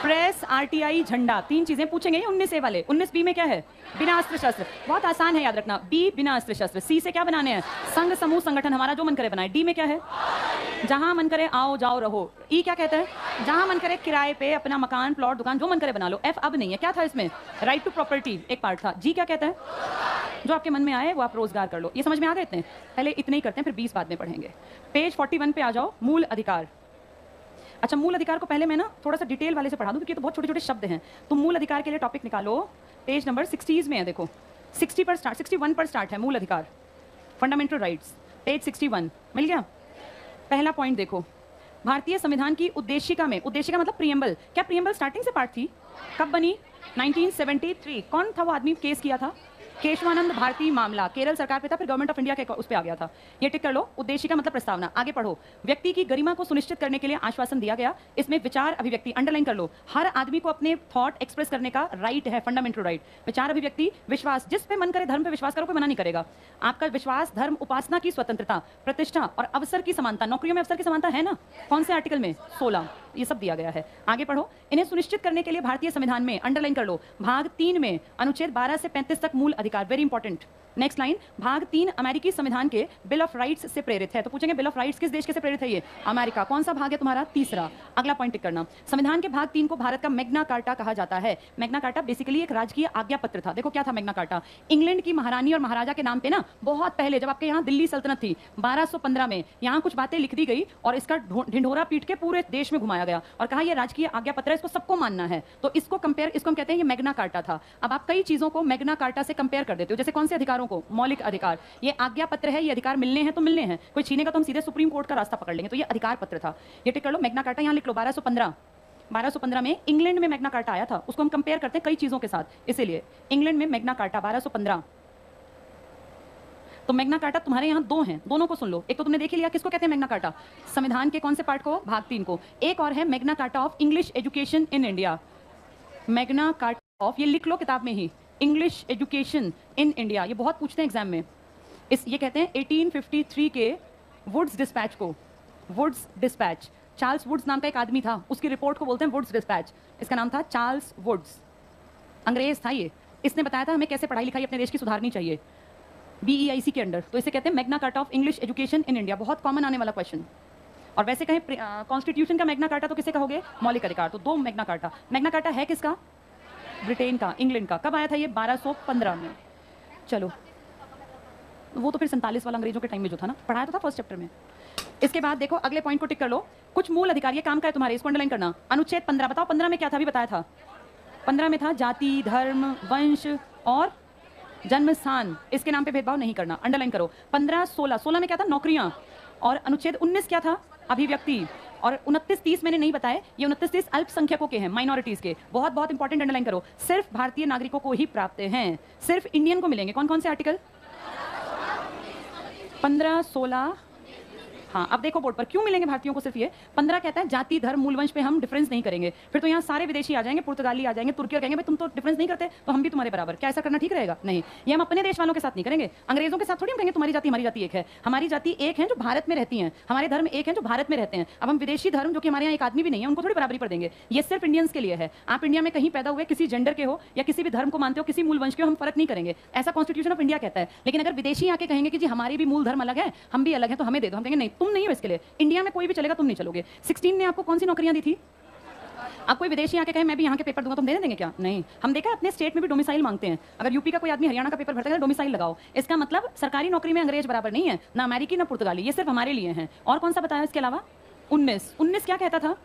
प्रेस, आरटीआई, झंडा, तीन चीजें पूछेंगे 19A वाले। 19B में क्या है? बिना अस्त्र शस्त्र, बहुत आसान है याद रखना। B बिना अस्त्र शस्त्र। C से क्या बनाने हैं? संघ, समूह, संगठन, हमारा जो मन करे बनाए। D में क्या है? जहां मन करे आओ जाओ रहो। E क्या कहता है? जहां मन करे किराए पे अपना मकान, प्लॉट, दुकान जो मन करे बना लो। F अब नहीं है, क्या था इसमें? राइट टू प्रॉपर्टी एक पार्ट था। G क्या कहता है? जो आपके मन में आए वो आप रोजगार कर लो। ये समझ में आ गए इतने? पहले इतने ही करते हैं, फिर 20 बाद में पढ़ेंगे। पेज 41 पे आ जाओ, मूल अधिकार। अच्छा, मूल अधिकार को पहले मैं ना थोड़ा सा डिटेल वाले से पढ़ा दूं, क्योंकि तो बहुत छोटे छोटे शब्द हैं। तो मूल अधिकार के लिए टॉपिक निकालो, पेज नंबर 60 में है, देखो 60 पर स्टार्ट, 61 पर स्टार्ट है मूल अधिकार, फंडामेंटल राइट्स, पेज 61 मिल गया। पहला पॉइंट देखो, भारतीय संविधान की उद्देशिका में, उद्देशिका मतलब प्रियम्बल, क्या प्रियम्बल स्टार्टिंग से पार्ट थी? कब बनी? 1973। कौन था वो आदमी केस किया था? केशवानंद भारती मामला, केरल सरकार पे था, फिर गवर्नमेंट ऑफ इंडिया के उस पे आ गया था। ये टिक कर लो, उद्देशिका मतलब प्रस्तावना। आगे पढ़ो, व्यक्ति की गरिमा को सुनिश्चित करने के लिए आश्वासन दिया गया। इसमें विचार अभिव्यक्ति, अंडरलाइन कर लो, हर आदमी को अपने थॉट एक्सप्रेस करने का राइट है, फंडामेंटल राइट। विचार अभिव्यक्ति, विश्वास, जिस पे मन करे धर्म पे विश्वास करो, कोई मना नहीं करेगा। आपका विश्वास, धर्म, उपासना की स्वतंत्रता, प्रतिष्ठा और अवसर की समानता। नौकरियों में अवसर की समानता है ना? कौन से आर्टिकल में? 16। ये सब दिया गया है। आगे पढ़ो, इन्हें सुनिश्चित करने के लिए भारतीय संविधान में, अंडरलाइन कर लो, भाग 3 में अनुच्छेद 12 से 35 तक मूल अधिकार, वेरी इंपॉर्टेंट। नेक्स्ट लाइन, भाग 3 अमेरिकी संविधान के बिल ऑफ राइट्स से प्रेरित है। तो पूछेंगे बिल ऑफ राइट्स किस देश के से प्रेरित है? ये अमेरिका। कौन सा भाग है तुम्हारा? तीसरा। अगला पॉइंट टिक करना, संविधान के भाग 3 को भारत का मैग्ना कार्टा कहा जाता है। मैग्ना कार्टा बेसिकली एक राजकीय आज्ञा पत्र था। देखो क्या था मैग्ना कार्टा? इंग्लैंड की महारानी और महाराजा के नाम पे ना, बहुत पहले जब आपके यहाँ दिल्ली सल्तनत थी 1215 में, यहाँ कुछ बातें लिख दी गई और इसका ढिंढोरा पीट के पूरे देश में घुमाया गया और कहा ये राजकीय आज्ञा पत्र है, इसको सबको मानना है। तो इसको कंपेयर, इसको हम कहते हैं ये मैग्ना कार्टा था। अब आप कई चीजों को मैग्ना कार्टा से कंपेयर कर देते हो, जैसे कौन से अधिकारों को? मौलिक अधिकार। ये आज्ञा पत्र है, ये अधिकार मिलने हैं तो मिलने हैं, कोई छीनेगा तो हम सीधे सुप्रीम कोर्ट का रास्ता पकड़ लेंगे। तो ये अधिकार पत्र था। ये टिक कर लो, मैग्ना कार्टा यहाँ लिख लो, 1215 में इंग्लैंड में मैग्ना कार्टा आया था। उसको हम कंपेयर करते हैं कई चीजों के साथ, इसीलिए इंग्लैंड में मैग्ना कार्टा 1215। तो मैग्ना कार्टा तुम्हारे यहाँ 2 हैं, दोनों को सुन लो। एक तो तुमने देख लिया किसको कहते हैं मैग्ना कार्टा, संविधान के कौन से पार्ट को? भाग 3 को। एक और है Magna carta of English education in India. Magna carta of, ये लिख लो किताब में ही, इंग्लिश एजुकेशन इन इंडिया। ये बहुत पूछते हैं एग्जाम में। ये कहते हैं 1853 के वुड्स डिस्पैच को, वुड्स डिस्पैच, चार्ल्स वुड्स नाम का एक आदमी था, उसकी रिपोर्ट को बोलते हैं वुड्स डिस्पैच। इसका नाम था चार्ल्स वुड्स, अंग्रेज था ये। इसने बताया था हमें कैसे पढ़ाई लिखाई अपने देश की सुधारनी चाहिए, BEIC के अंडर। तो इसे कहते हैं Magna carta of English education in India. बहुत कॉमन आने वाला क्वेश्चन। और वैसे कहें कॉन्स्टिट्यूशन का मैग्ना कार्टा तो किसे कहोगे? मौलिक अधिकार। तो 2 मैग्ना कार्टा। मैग्ना कार्टा है किसका? ब्रिटेन का, इंग्लैंड का। कब आया था ये? 1215 में। चलो, वो तो फिर 47 वाला अंग्रेजों के टाइम में जो था ना, पढ़ाया तो था फर्स्ट चैप्टर में। इसके बाद देखो अगले पॉइंट को टिक कर लो, कुछ मूल अधिकार, ये काम का है तुम्हारे, इसको अंडरलाइन करना। अनुच्छेद 15, बताओ 15 में क्या था? अभी बताया था। 15 में था जाति, धर्म, वंश और जन्म स्थान, इसके नाम पे भेदभाव नहीं करना, अंडरलाइन करो। 15, 16 में क्या था? नौकरियां। और अनुच्छेद 19 क्या था? अभिव्यक्ति। और 29, 30 मैंने नहीं बताया, ये 29, 30 अल्पसंख्यकों के हैं, माइनॉरिटीज के। बहुत बहुत इंपॉर्टेंट, अंडरलाइन करो। सिर्फ भारतीय नागरिकों को ही प्राप्त हैं, सिर्फ इंडियन को मिलेंगे। कौन कौन से आर्टिकल? 15, 16। हाँ, अब देखो बोर्ड पर, क्यों मिलेंगे भारतीयों को सिर्फ ये? 15 कहता है जाति, धर्म, मूल वंश पे हम डिफरेंस नहीं करेंगे। फिर तो यहाँ सारे विदेशी आ जाएंगे, पुर्तगाली आ जाएंगे, तुर्की, और कहेंगे भाई तुम तो डिफरेंस नहीं करते, तो हम भी तुम्हारे बराबर। क्या ऐसा करना ठीक रहेगा? नहीं। ये हम अपने देश वालों के साथ नहीं करेंगे, अंग्रेजों के साथ थोड़ी हम कहेंगे तुम्हारी जाति हमारी जाति एक है। हमारी जाति एक है जो भारत में रहती है, हमारे धर्म एक है जो भारत में रहते हैं। अब हम विदेशी धर्म जो कि हमारे यहाँ एक आदमी भी नहीं है, उनको थोड़ी बराबरी पर देंगे। ये सिर्फ इंडियंस के लिए है। आप इंडिया में कहीं पैदा हुए, किसी जेंडर के हो या किसी भी धर्म को मानते हो, किसी मूल वंश के हो, हम फर्क नहीं करेंगे। ऐसा कॉन्स्टिट्यूशन ऑफ इंडिया कहता है। लेकिन अगर विदेशी आके कहेंगे कि जी हमारे भी मूल धर्म अलग है, हम भी अलग हैं, तो हमें दे दो, हम कहेंगे नहीं, तुम नहीं हो इसके लिए। इंडिया में कोई भी चलेगा, तुम नहीं चलोगे। 16 ने आपको कौन सी नौकरियां दी थी? अब कोई विदेशी आके कहे मैं भी यहाँ के पेपर दूंगा, तुम दे देंगे क्या? नहीं। हम देखा अपने स्टेट में भी डोमिसाइल मांगते हैं। अगर यूपी का कोई आदमी हरियाणा का पेपर भरता है, डोमिसाइल लगाओ। इसका मतलब सरकारी नौकरी में अंग्रेज बराबर नहीं है, ना अमेरिकी ना पुर्तगाली, ये सिर्फ हमारे लिए हैं। और कौन सा बताया इसके अलावा? 19 क्या कहता था?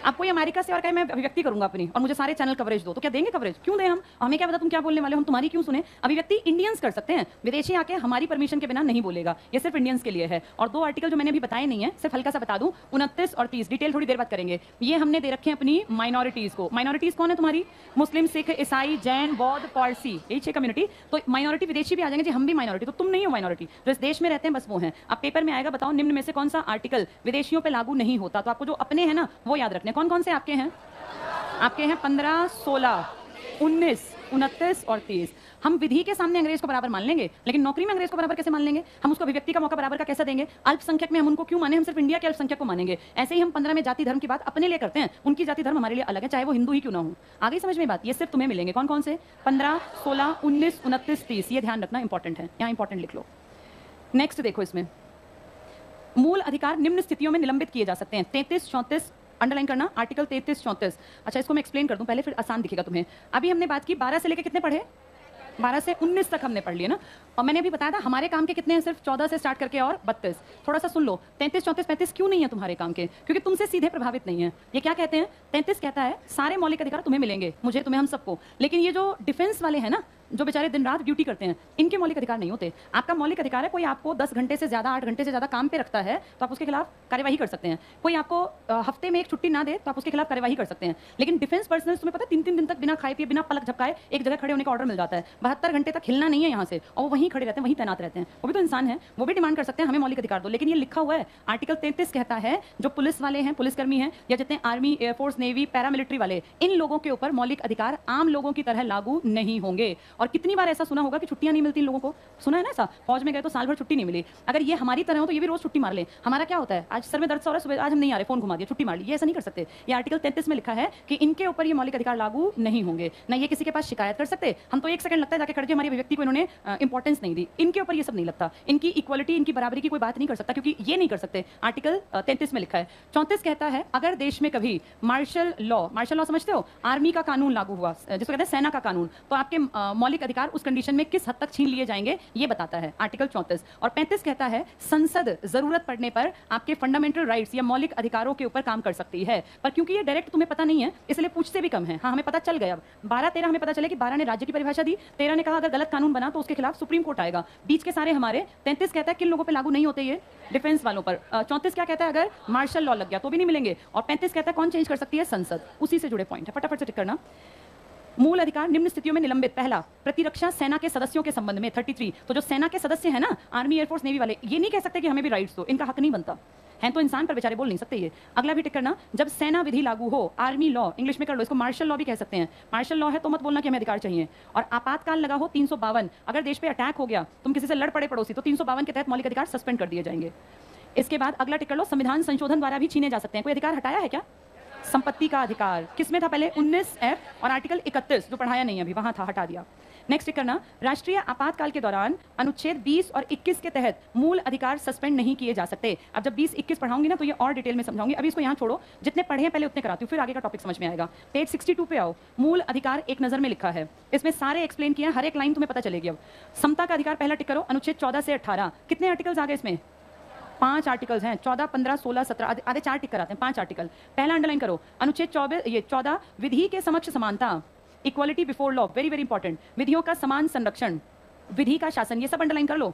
आपको ये अमेरिका से और कहे मैं अभिव्यक्ति करूंगा अपनी और मुझे सारे चैनल कवरेज दो, तो क्या देंगे कवरेज? क्यों दें हम? हमें क्या पता तुम क्या बोलने वाले हो, हम तुम्हारी क्यों सुने? अभिव्यक्ति इंडियंस कर सकते हैं, विदेशी आके हमारी परमिशन के बिना नहीं बोलेगा। ये सिर्फ इंडियंस के लिए है। और 2 आर्टिकल जो मैंने अभी बताए नहीं है, सिर्फ हल्का सा बता दूं, 29 और 30, डिटेल थोड़ी देर बात करेंगे। ये हमने दे रखे हैं अपनी माइनॉरिटीज को। माइनॉरिटीज कौन है तुम्हारी? मुस्लिम, सिख, ईसाई, जैन, बौद्ध, पारसी, यही 6 कम्युनिटी। तो माइनॉरिटी विदेशी भी आ जाएंगे जी, हम भी माइनॉरिटी, तो तुम नहीं हो माइनॉरिटी, जो इस देश में रहते हैं बस वो हैं। अब पेपर में आएगा, बताओ निम्न में से कौन सा आर्टिकल विदेशियों पर लागू नहीं होता? तो आपको जो अपने हैं ना वो याद रखने। कौन कौन से आपके हैं? आपके हैं 15, 16, 19, 29 और 30। हम विधि के सामने अंग्रेज को बराबर मान लेंगे, लेकिन नौकरी में अंग्रेज को बराबर कैसे मान लेंगे? हम उसको अभिव्यक्ति का मौका बराबर का कैसे देंगे? अल्पसंख्यक में हम उनको क्यों माने? हम सिर्फ इंडिया के अल्पसंख्यक को मानेंगे। ऐसे ही हम 15 में जाति धर्म की बात अपने लिए करते हैं, उनकी जाति धर्म हमारे लिए अलग है, चाहे वो हिंदू ही क्यों ना हो। आगे समझ में बात? ये सिर्फ तुम्हें मिलेंगे। कौन कौन से? 15, 16, 19, 29, 30। ये ध्यान रखना, इंपॉर्टेंट है, यहाँ इंपॉर्टेंट लिख लो। नेक्स्ट देखो, इसमें मूल अधिकार निम्न स्थितियों में निलंबित किए जा सकते हैं। 33, 34 अंडरलाइन करना, आर्टिकल 33, 34। अच्छा, इसको मैं एक्सप्लेन कर दूं पहले, फिर आसान दिखेगा तुम्हें। अभी हमने बात की 12 से लेकर कितने पढ़े? 12 से 19 तक हमने पढ़ लिया ना। और मैंने अभी बताया था हमारे काम के कितने हैं, सिर्फ 14 से स्टार्ट करके और 32। थोड़ा सा सुन लो, 33, 34, 35 क्यों नहीं है तुम्हारे काम के? क्योंकि तुमसे सीधे प्रभावित नहीं है। ये क्या कहते हैं? 33 कहता है सारे मौलिक अधिकार तुम्हें मिलेंगे, मुझे, तुम्हें, हम सबको। लेकिन ये जो डिफेंस वाले हैं ना, जो बेचारे दिन रात ड्यूटी करते हैं, इनके मौलिक अधिकार नहीं होते। आपका मौलिक अधिकार है, कोई आपको 10 घंटे से ज़्यादा, 8 घंटे से ज़्यादा काम पे रखता है तो आप उसके खिलाफ कार्यवाही कर सकते हैं। कोई आपको हफ्ते में एक छुट्टी ना दे तो आप उसके खिलाफ कार्यवाही कर सकते हैं। लेकिन डिफेंस पर्सनल, तुम्हें पता है 3-3 दिन तक बिना खाए पिए, बिना पलक झपकाए एक जगह खड़े होने का ऑर्डर मिल जाता है। 72 घंटे तक हिलना नहीं है यहाँ से, और वो वहीं खड़े रहते हैं, वहीं तैनात रहते हैं। वो भी तो इंसान है, वो भी डिमांड कर सकते हैं हमें मौलिक अधिकार दो। लेकिन ये लिखा हुआ है, आर्टिकल 33 कहता है जो पुलिस वाले हैं, पुलिसकर्मी हैं, या जितने आर्मी, एयरफोर्स, नेवी, पैरामिलिट्री वाले, इन लोगों के ऊपर मौलिक अधिकार आम लोगों की तरह लागू नहीं होंगे। और कितनी बार ऐसा सुना होगा कि छुट्टियां नहीं मिलती इन लोगों को? सुना है ना ऐसा? फौज में गए तो साल भर छुट्टी नहीं मिली। अगर ये हमारी तरह हो तो ये भी रोज छुट्टी मार ले। हमारा क्या होता है, आज सर में दर्द हो रहा है, सुबह आज हम नहीं आ रहे, फोन घुमा दिया, छुट्टी मार ली। ये ऐसा नहीं कर सकते। ये आर्टिकल 33 में लिखा है कि इनके ऊपर ये मौलिक अधिकार लागू नहीं होंगे। ना ये किसी के पास शिकायत कर सकते, हम तो 1 सेकंड लगता है जाके खड़े, हमारी अभिव्यक्ति को इन्होंने इंपॉर्टेंस नहीं दी। इनके ऊपर ये सब नहीं लगता। इनकी इक्वलिटी, इनकी बराबरी की कोई बात नहीं कर सकता, क्योंकि ये नहीं कर सकते। आर्टिकल 33 में लिखा है। 34 कहता है अगर देश में कभी मार्शल लॉ समझते हो, आर्मी का कानून लागू हुआ, जिसको कहते हैं सेना का कानून, तो आपके मौलिक अधिकार उस कंडीशन में किस हद तक छीन लिए जाएंगे, ये बताता है आर्टिकल 34। और 35 कहता है संसद जरूरत पड़ने पर आपके फंडामेंटल राइट्स या मौलिक अधिकारों के ऊपर काम कर सकती है। पर क्योंकि ये डायरेक्ट तुम्हें पता नहीं है, इसलिए पूछते भी कम है। हाँ, हमें पता चल गया। 12-13 हमें पता चले कि 12 ने राज्य की परिभाषा दी, 13 ने कहा अगर गलत कानून बना तो उसके खिलाफ सुप्रीम कोर्ट आएगा। बीच के सारे हमारे। 33 कहता है किन लोगों पर लागू नहीं होते, ये डिफेंस वालों पर। 34 क्या कहता है, अगर मार्शल लॉ लग गया तो भी नहीं मिलेंगे। और 35 कहता है कौन चेंज कर सकती है, संसद। उसी से जुड़े पॉइंट है, फटाफट से टिक करना। मूल अधिकार निम्न स्थितियों में निलंबित। पहला, प्रतिरक्षा सेना के सदस्यों के संबंध में 33। तो जो सेना के सदस्य हैं ना, आर्मी, एयरफोर्स, नेवी वाले, ये नहीं कह सकते कि हमें भी राइट्स दो, इनका हक नहीं बनता। हैं तो इंसान पर बेचारे बोल नहीं सकते ये। अगला भी टिक करना, जब सेना विधि लागू हो, आर्मी लॉ, इंग्लिश में कर लो, इसको मार्शल लॉ भी कह सकते हैं। मार्शल लॉ है तो मत बोलना कि हमें अधिकार चाहिए। और आपातकाल लगा हो 352, अगर देश पे अटैक हो गया, तुम किसी से लड़ पड़े पड़ोसी, तो 352 के तहत मौलिक अधिकार सस्पेंड कर दिए जाएंगे। इसके बाद अगला टिक कर लो, संविधान संशोधन द्वारा भी छीने जा सकते हैं। कोई अधिकार हटाया है क्या? संपत्ति का अधिकार किसमें था पहले, 19F, और आर्टिकल 31 जो पढ़ाया नहीं अभी, वहां था, हटा दिया। नेक्स्ट करना, राष्ट्रीय आपातकाल के दौरान अनुच्छेद 20 और 21 के तहत मूल अधिकार सस्पेंड नहीं किए जा सकते। अब जब 20-21 पढ़ाऊंगी ना तो ये और डिटेल में समझाऊंगी, अभी इसको यहाँ छोड़ो, जितने पढ़े हैं पहले उतने कराती हूँ, फिर आगे का टॉपिक समझ में आएगा। पेज 62 पे आओ, मूल अधिकार एक नजर में लिखा है, इसमें सारे एक्सप्लेन किया, हर एक लाइन तुम्हें पता चलेगी। अब समता का अधिकार पहला टिक करो, अनुच्छेद 14 से 18। कितने आर्टिकल्स आ गए इसमें? 5 आर्टिकल्स हैं, 14, 15, 16, 17, आधे 4 टिक कराते हैं, 5 आर्टिकल। पहला अंडरलाइन करो, अनुच्छेद 14, विधि के समक्ष समानता, equality before law, very very important. विधियों का समान संरक्षण, विधि का शासन, ये सब अंडरलाइन कर लो,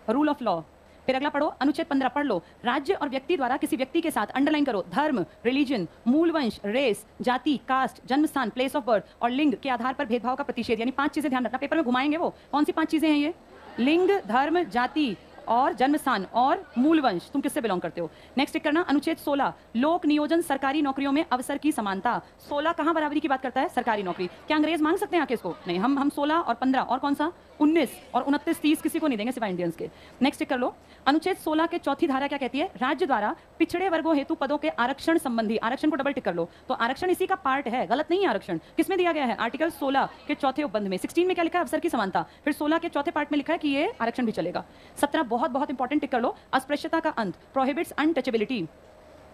रूल ऑफ लॉ। फिर अगला पढ़ो, अनुच्छेद 15 पढ़ लो, राज्य और व्यक्ति द्वारा किसी व्यक्ति के साथ, अंडरलाइन करो, धर्म, रिलीजन, मूल वंश, रेस, जाति, कास्ट, जन्म स्थान, प्लेस ऑफ बर्थ और लिंग के आधार पर भेदभाव का प्रतिषेध। यानी 5 चीजें ध्यान रखना, पेपर में घुमाएंगे वो कौन सी 5 चीजें हैं ये, लिंग, धर्म, जाति और जन्म स्थान और मूल वंश, तुम किससे बिलोंग करते हो। नेक्स्ट टिक करना, अनुच्छेद 16, लोक नियोजन सरकारी नौकरियों में अवसर की समानता। 16 कहां बराबरी की बात करता है, सरकारी नौकरी। क्या अंग्रेज मांग सकते हैं आके इसको? नहीं, हम 16 और 15 और कौन सा 19 और 29, 30 किसी को नहीं देंगे सिवाय इंडियंस के। नेक्स्ट टिक कर लो, अनुच्छेद 16 के चौथी धारा क्या कहती है, राज्य द्वारा पिछड़े वर्गों हेतु पदों के आरक्षण संबंधी, आरक्षण को डबल टिक कर लो, तो आरक्षण इसी का पार्ट है, गलत नहीं है। आरक्षण किसमें दिया गया है, आर्टिकल 16 के चौथे उपबंध में। 16 में क्या लिखा है, अवसर की समानता, फिर 16 के चौथे पार्ट में लिखा है कि ये आरक्षण भी चलेगा। 17 बहुत बहुत इंपॉर्टेंट कर लो, अस्पृश्यता का अंत, प्रोहिबिट्स अनटचेबिलिटी।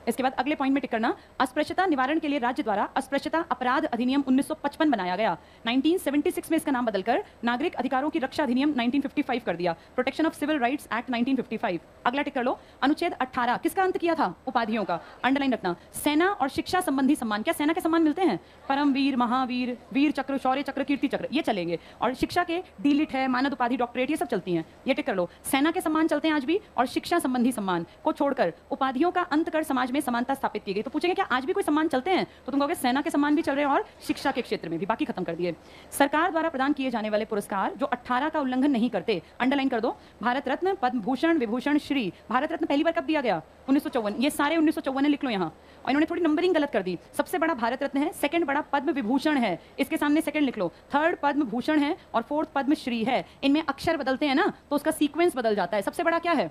इसके बाद अगले पॉइंट में टिक करना, अस्पृश्यता निवारण के लिए राज्य द्वारा अस्पृश्यता अपराध अधिनियम 1955 बनाया गया। 1976 में इसका नाम बदलकर नागरिक अधिकारों की रक्षा अधिनियम 1955 कर दिया, protection of civil rights act 1955। अगला टिक कर लो, अनुच्छेद 18 किसका अंत किया था, उपाधियों का, अंडरलाइन रखना। सेना और शिक्षा संबंधी सम्मान, क्या सेना के सम्मान मिलते हैं, परमवीर, महावीर, वीर चक्र, शौर्य चक्र, कीर्ति चक्र, ये चलेंगे। और शिक्षा के डीलिट है, मानद उपाधि, डॉक्टरेट, ये सब चलती हैं, ये टिक कर लो। सेना के सम्मान चलते हैं आज भी, और शिक्षा संबंधी सम्मान को छोड़कर उपाधियों का अंत कर समाज में समानता स्थापित की गई। तो पूछेंगे क्या आज भी कोई सम्मान चलते हैं, तो तुम कहोगे सेना के सम्मान भी चल रहे हैं और शिक्षा के क्षेत्र में भी, बाकी खत्म कर दिए। सरकार द्वारा प्रदान किए जाने वाले पुरस्कार जो 18 का उल्लंघन नहीं करते, अंडरलाइन कर दो, भारत रत्न, पद्म भूषण, विभूषण, श्री। भारत रत्न पहली बार कब दिया गया, 1954, ये सारे 1954 लिख लो यहाँ। और इन्होंने थोड़ी नंबरिंग गलत कर दी, सबसे बड़ा भारत रत्न है, सेकंड बड़ा पद्म विभूषण है, इसके सामने सेकंड लिख लो, थर्ड पद्म भूषण है और फोर्थ पद्म श्री है। इनमें अक्षर बदलते हैं ना तो उसका सीक्वेंस बदल जाता है। सबसे बड़ा क्या है,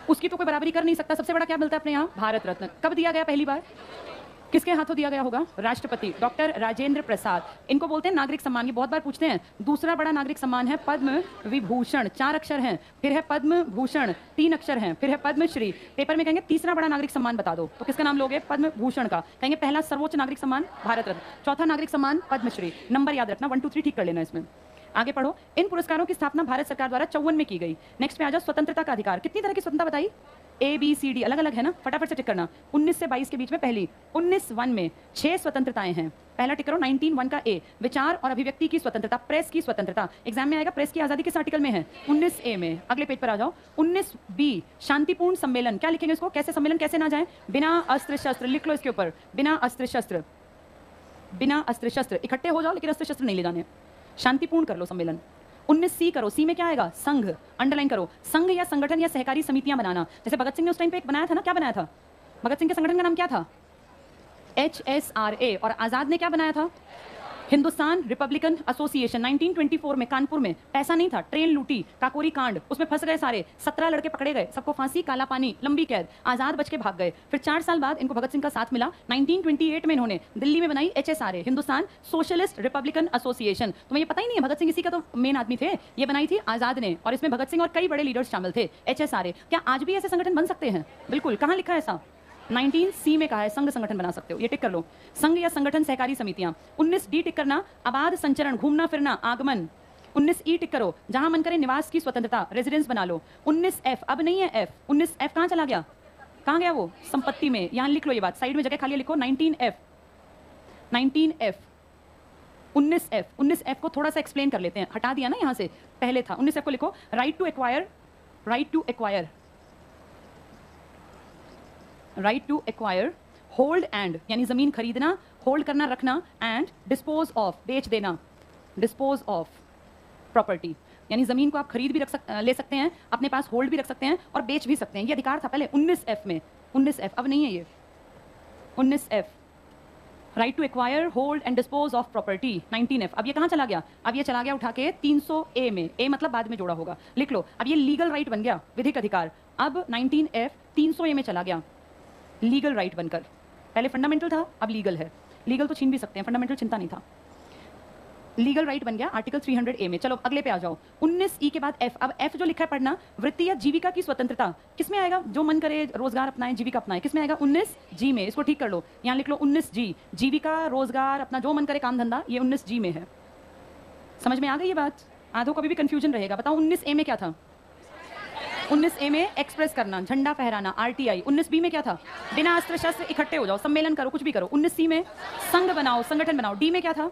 उसकी तो कोई बराबरी कर नहीं सकता, सबसे बड़ा क्या मिलता है अपने यहाँ, भारत रत्न। कब दिया गया पहली बार, किसके हाथों दिया गया होगा, राष्ट्रपति डॉक्टर राजेंद्र प्रसाद। इनको बोलते हैं नागरिक सम्मान, ये बहुत बार पूछते हैं। दूसरा बड़ा नागरिक सम्मान है पद्म विभूषण, 4 अक्षर हैं, फिर है पद्म भूषण 3 अक्षर हैं, फिर है पद्मश्री। पेपर में कहेंगे तीसरा बड़ा नागरिक सम्मान बता दो, तो किसका नाम लोगे, पद्म भूषण का। कहेंगे पहला सर्वोच्च नागरिक सम्मान भारत रत्न, चौथा नागरिक सम्मान पद्मश्री। नंबर याद रखना, 1 2 3 ठीक कर लेना इसमें। आगे पढ़ो। इन पुरस्कारों की स्थापना भारत सरकार द्वारा 54 में की गई। नेक्स्ट पे आ जाओ, स्वतंत्रता का अधिकार। कितनी तरह की स्वतंत्रता बताई? ABCD अलग अलग है ना, फटाफट से टिक करना। 19 से 22 के बीच में पहली। 19(1) में 6 स्वतंत्रताएं हैं। पहला टिक करो 19(1) का A, विचार और अभिव्यक्ति की स्वतंत्रता, प्रेस की स्वतंत्रता। एग्जाम में आएगा प्रेस की आजादी किस आर्टिकल में है? 19A में। अगले पेज पर आ जाओ। 19B शांतिपूर्ण सम्मेलन। क्या लिखेंगे इसको? कैसे सम्मेलन कैसे ना जाए? बिना अस्त्र शस्त्र। लिख लो इसके ऊपर, बिना अस्त्र शस्त्र। बिना अस्त्र शस्त्र इकट्ठे हो जाओ, लेकिन अस्त्र शस्त्र नहीं ले जाने। शांतिपूर्ण कर लो सम्मेलन। 19C करो। सी में क्या आएगा? संघ। अंडरलाइन करो। संघ या संगठन या सहकारी समितियां बनाना। जैसे भगत सिंह ने उस टाइम पे एक बनाया था ना, क्या बनाया था? भगत सिंह के संगठन का नाम क्या था? HSRA। और आजाद ने क्या बनाया था? Hindustan Republican association. 1924 में कानपुर में पैसा नहीं था, ट्रेन लूटी, काकोरी कांड, उसमें फंस गए सारे, 17 लड़के पकड़े गए, सबको फांसी, काला पानी, लंबी कैद, आजाद बच के भाग गए। फिर 4 साल बाद इनको भगत सिंह का साथ मिला। 1928 में इन्होंने दिल्ली में बनाई HSRA, Hindustan socialist Republican association. तुम्हें ये पता ही नहीं है, भगत सिंह इसी का तो मेन आदमी थे। ये बनाई थी आजाद ने, और इसमें भगत सिंह और कई बड़े लीडर्स शामिल थे। HSRA। क्या आज भी ऐसे संगठन बन सकते हैं? बिल्कुल। कहाँ लिखा है ऐसा? 19C में कहा है संघ संगठन बना सकते हो। ये टिक कर लो, संघ या संगठन सहकारी समितियां। 19D टिक करना, आबाद संचरण, घूमना फिरना, आगमन। 19E टिक करो, जहां मन करे निवास की स्वतंत्रता, रेजिडेंस बना लो। 19F अब नहीं है F। 19F कहां चला गया? कहां गया वो? संपत्ति में। यहां लिख लो ये बात, साइड में जगह खाली लिखो 19F। 19F 19F 19F को थोड़ा सा एक्सप्लेन कर लेते हैं। हटा दिया ना, यहां से पहले था। 19F को लिखो, right to acquire. Right to acquire, right to acquire, hold and यानी जमीन खरीदना, होल्ड करना, रखना, एंड डिस्पोज ऑफ बेच देना, डिस्पोज ऑफ प्रॉपर्टी यानी जमीन को आप खरीद भी ले सकते हैं, अपने पास होल्ड भी रख सकते हैं और बेच भी सकते हैं। ये अधिकार था पहले 19F में। 19F अब नहीं है ये। 19F right to acquire, hold and dispose of property. 19F अब ये कहाँ चला गया? अब ये चला गया उठा के 300A में। A मतलब बाद में जोड़ा होगा, लिख लो। अब ये लीगल राइट बन गया, विधिक अधिकार। अब 19F 300A में चला गया, लीगल राइट बनकर। पहले फंडामेंटल था, अब लीगल है। लीगल तो छीन भी सकते हैं, फंडामेंटल चिंता नहीं था। लीगल राइट बन गया आर्टिकल 300A में। चलो अगले पे आ जाओ। 19E के बाद F। अब F जो लिखा है पढ़ना, वृत्ति या जीविका की स्वतंत्रता। किस में आएगा? जो मन करे रोजगार अपनाए, जीविका अपनाए। किस में आएगा? 19G में। इसको ठीक कर लो, यहाँ लिख लो 19G, जीविका, रोजगार, अपना जो मन करे काम धंधा, ये 19G में है। समझ में आ गई ये बात? आधों को अभी भी कंफ्यूजन रहेगा। बताओ 19A में क्या था? 19A में एक्सप्रेस करना, झंडा फहराना, RTI। 19B में क्या था? बिना अस्त्र शस्त्र इकट्ठे हो जाओ, सम्मेलन करो, कुछ भी करो। 19C में संघ बनाओ, संगठन बनाओ। D में क्या था?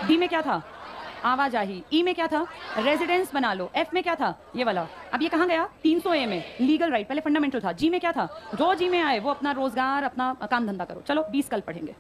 D में क्या था? आवाजाही। E में क्या था? रेजिडेंस बना लो। F में क्या था? ये वाला। अब ये कहाँ गया? 300A में, लीगल राइट। पहले फंडामेंटल था। G में क्या था? जो G में आए वो अपना रोजगार, अपना काम धंधा करो। चलो 20 कल पढ़ेंगे।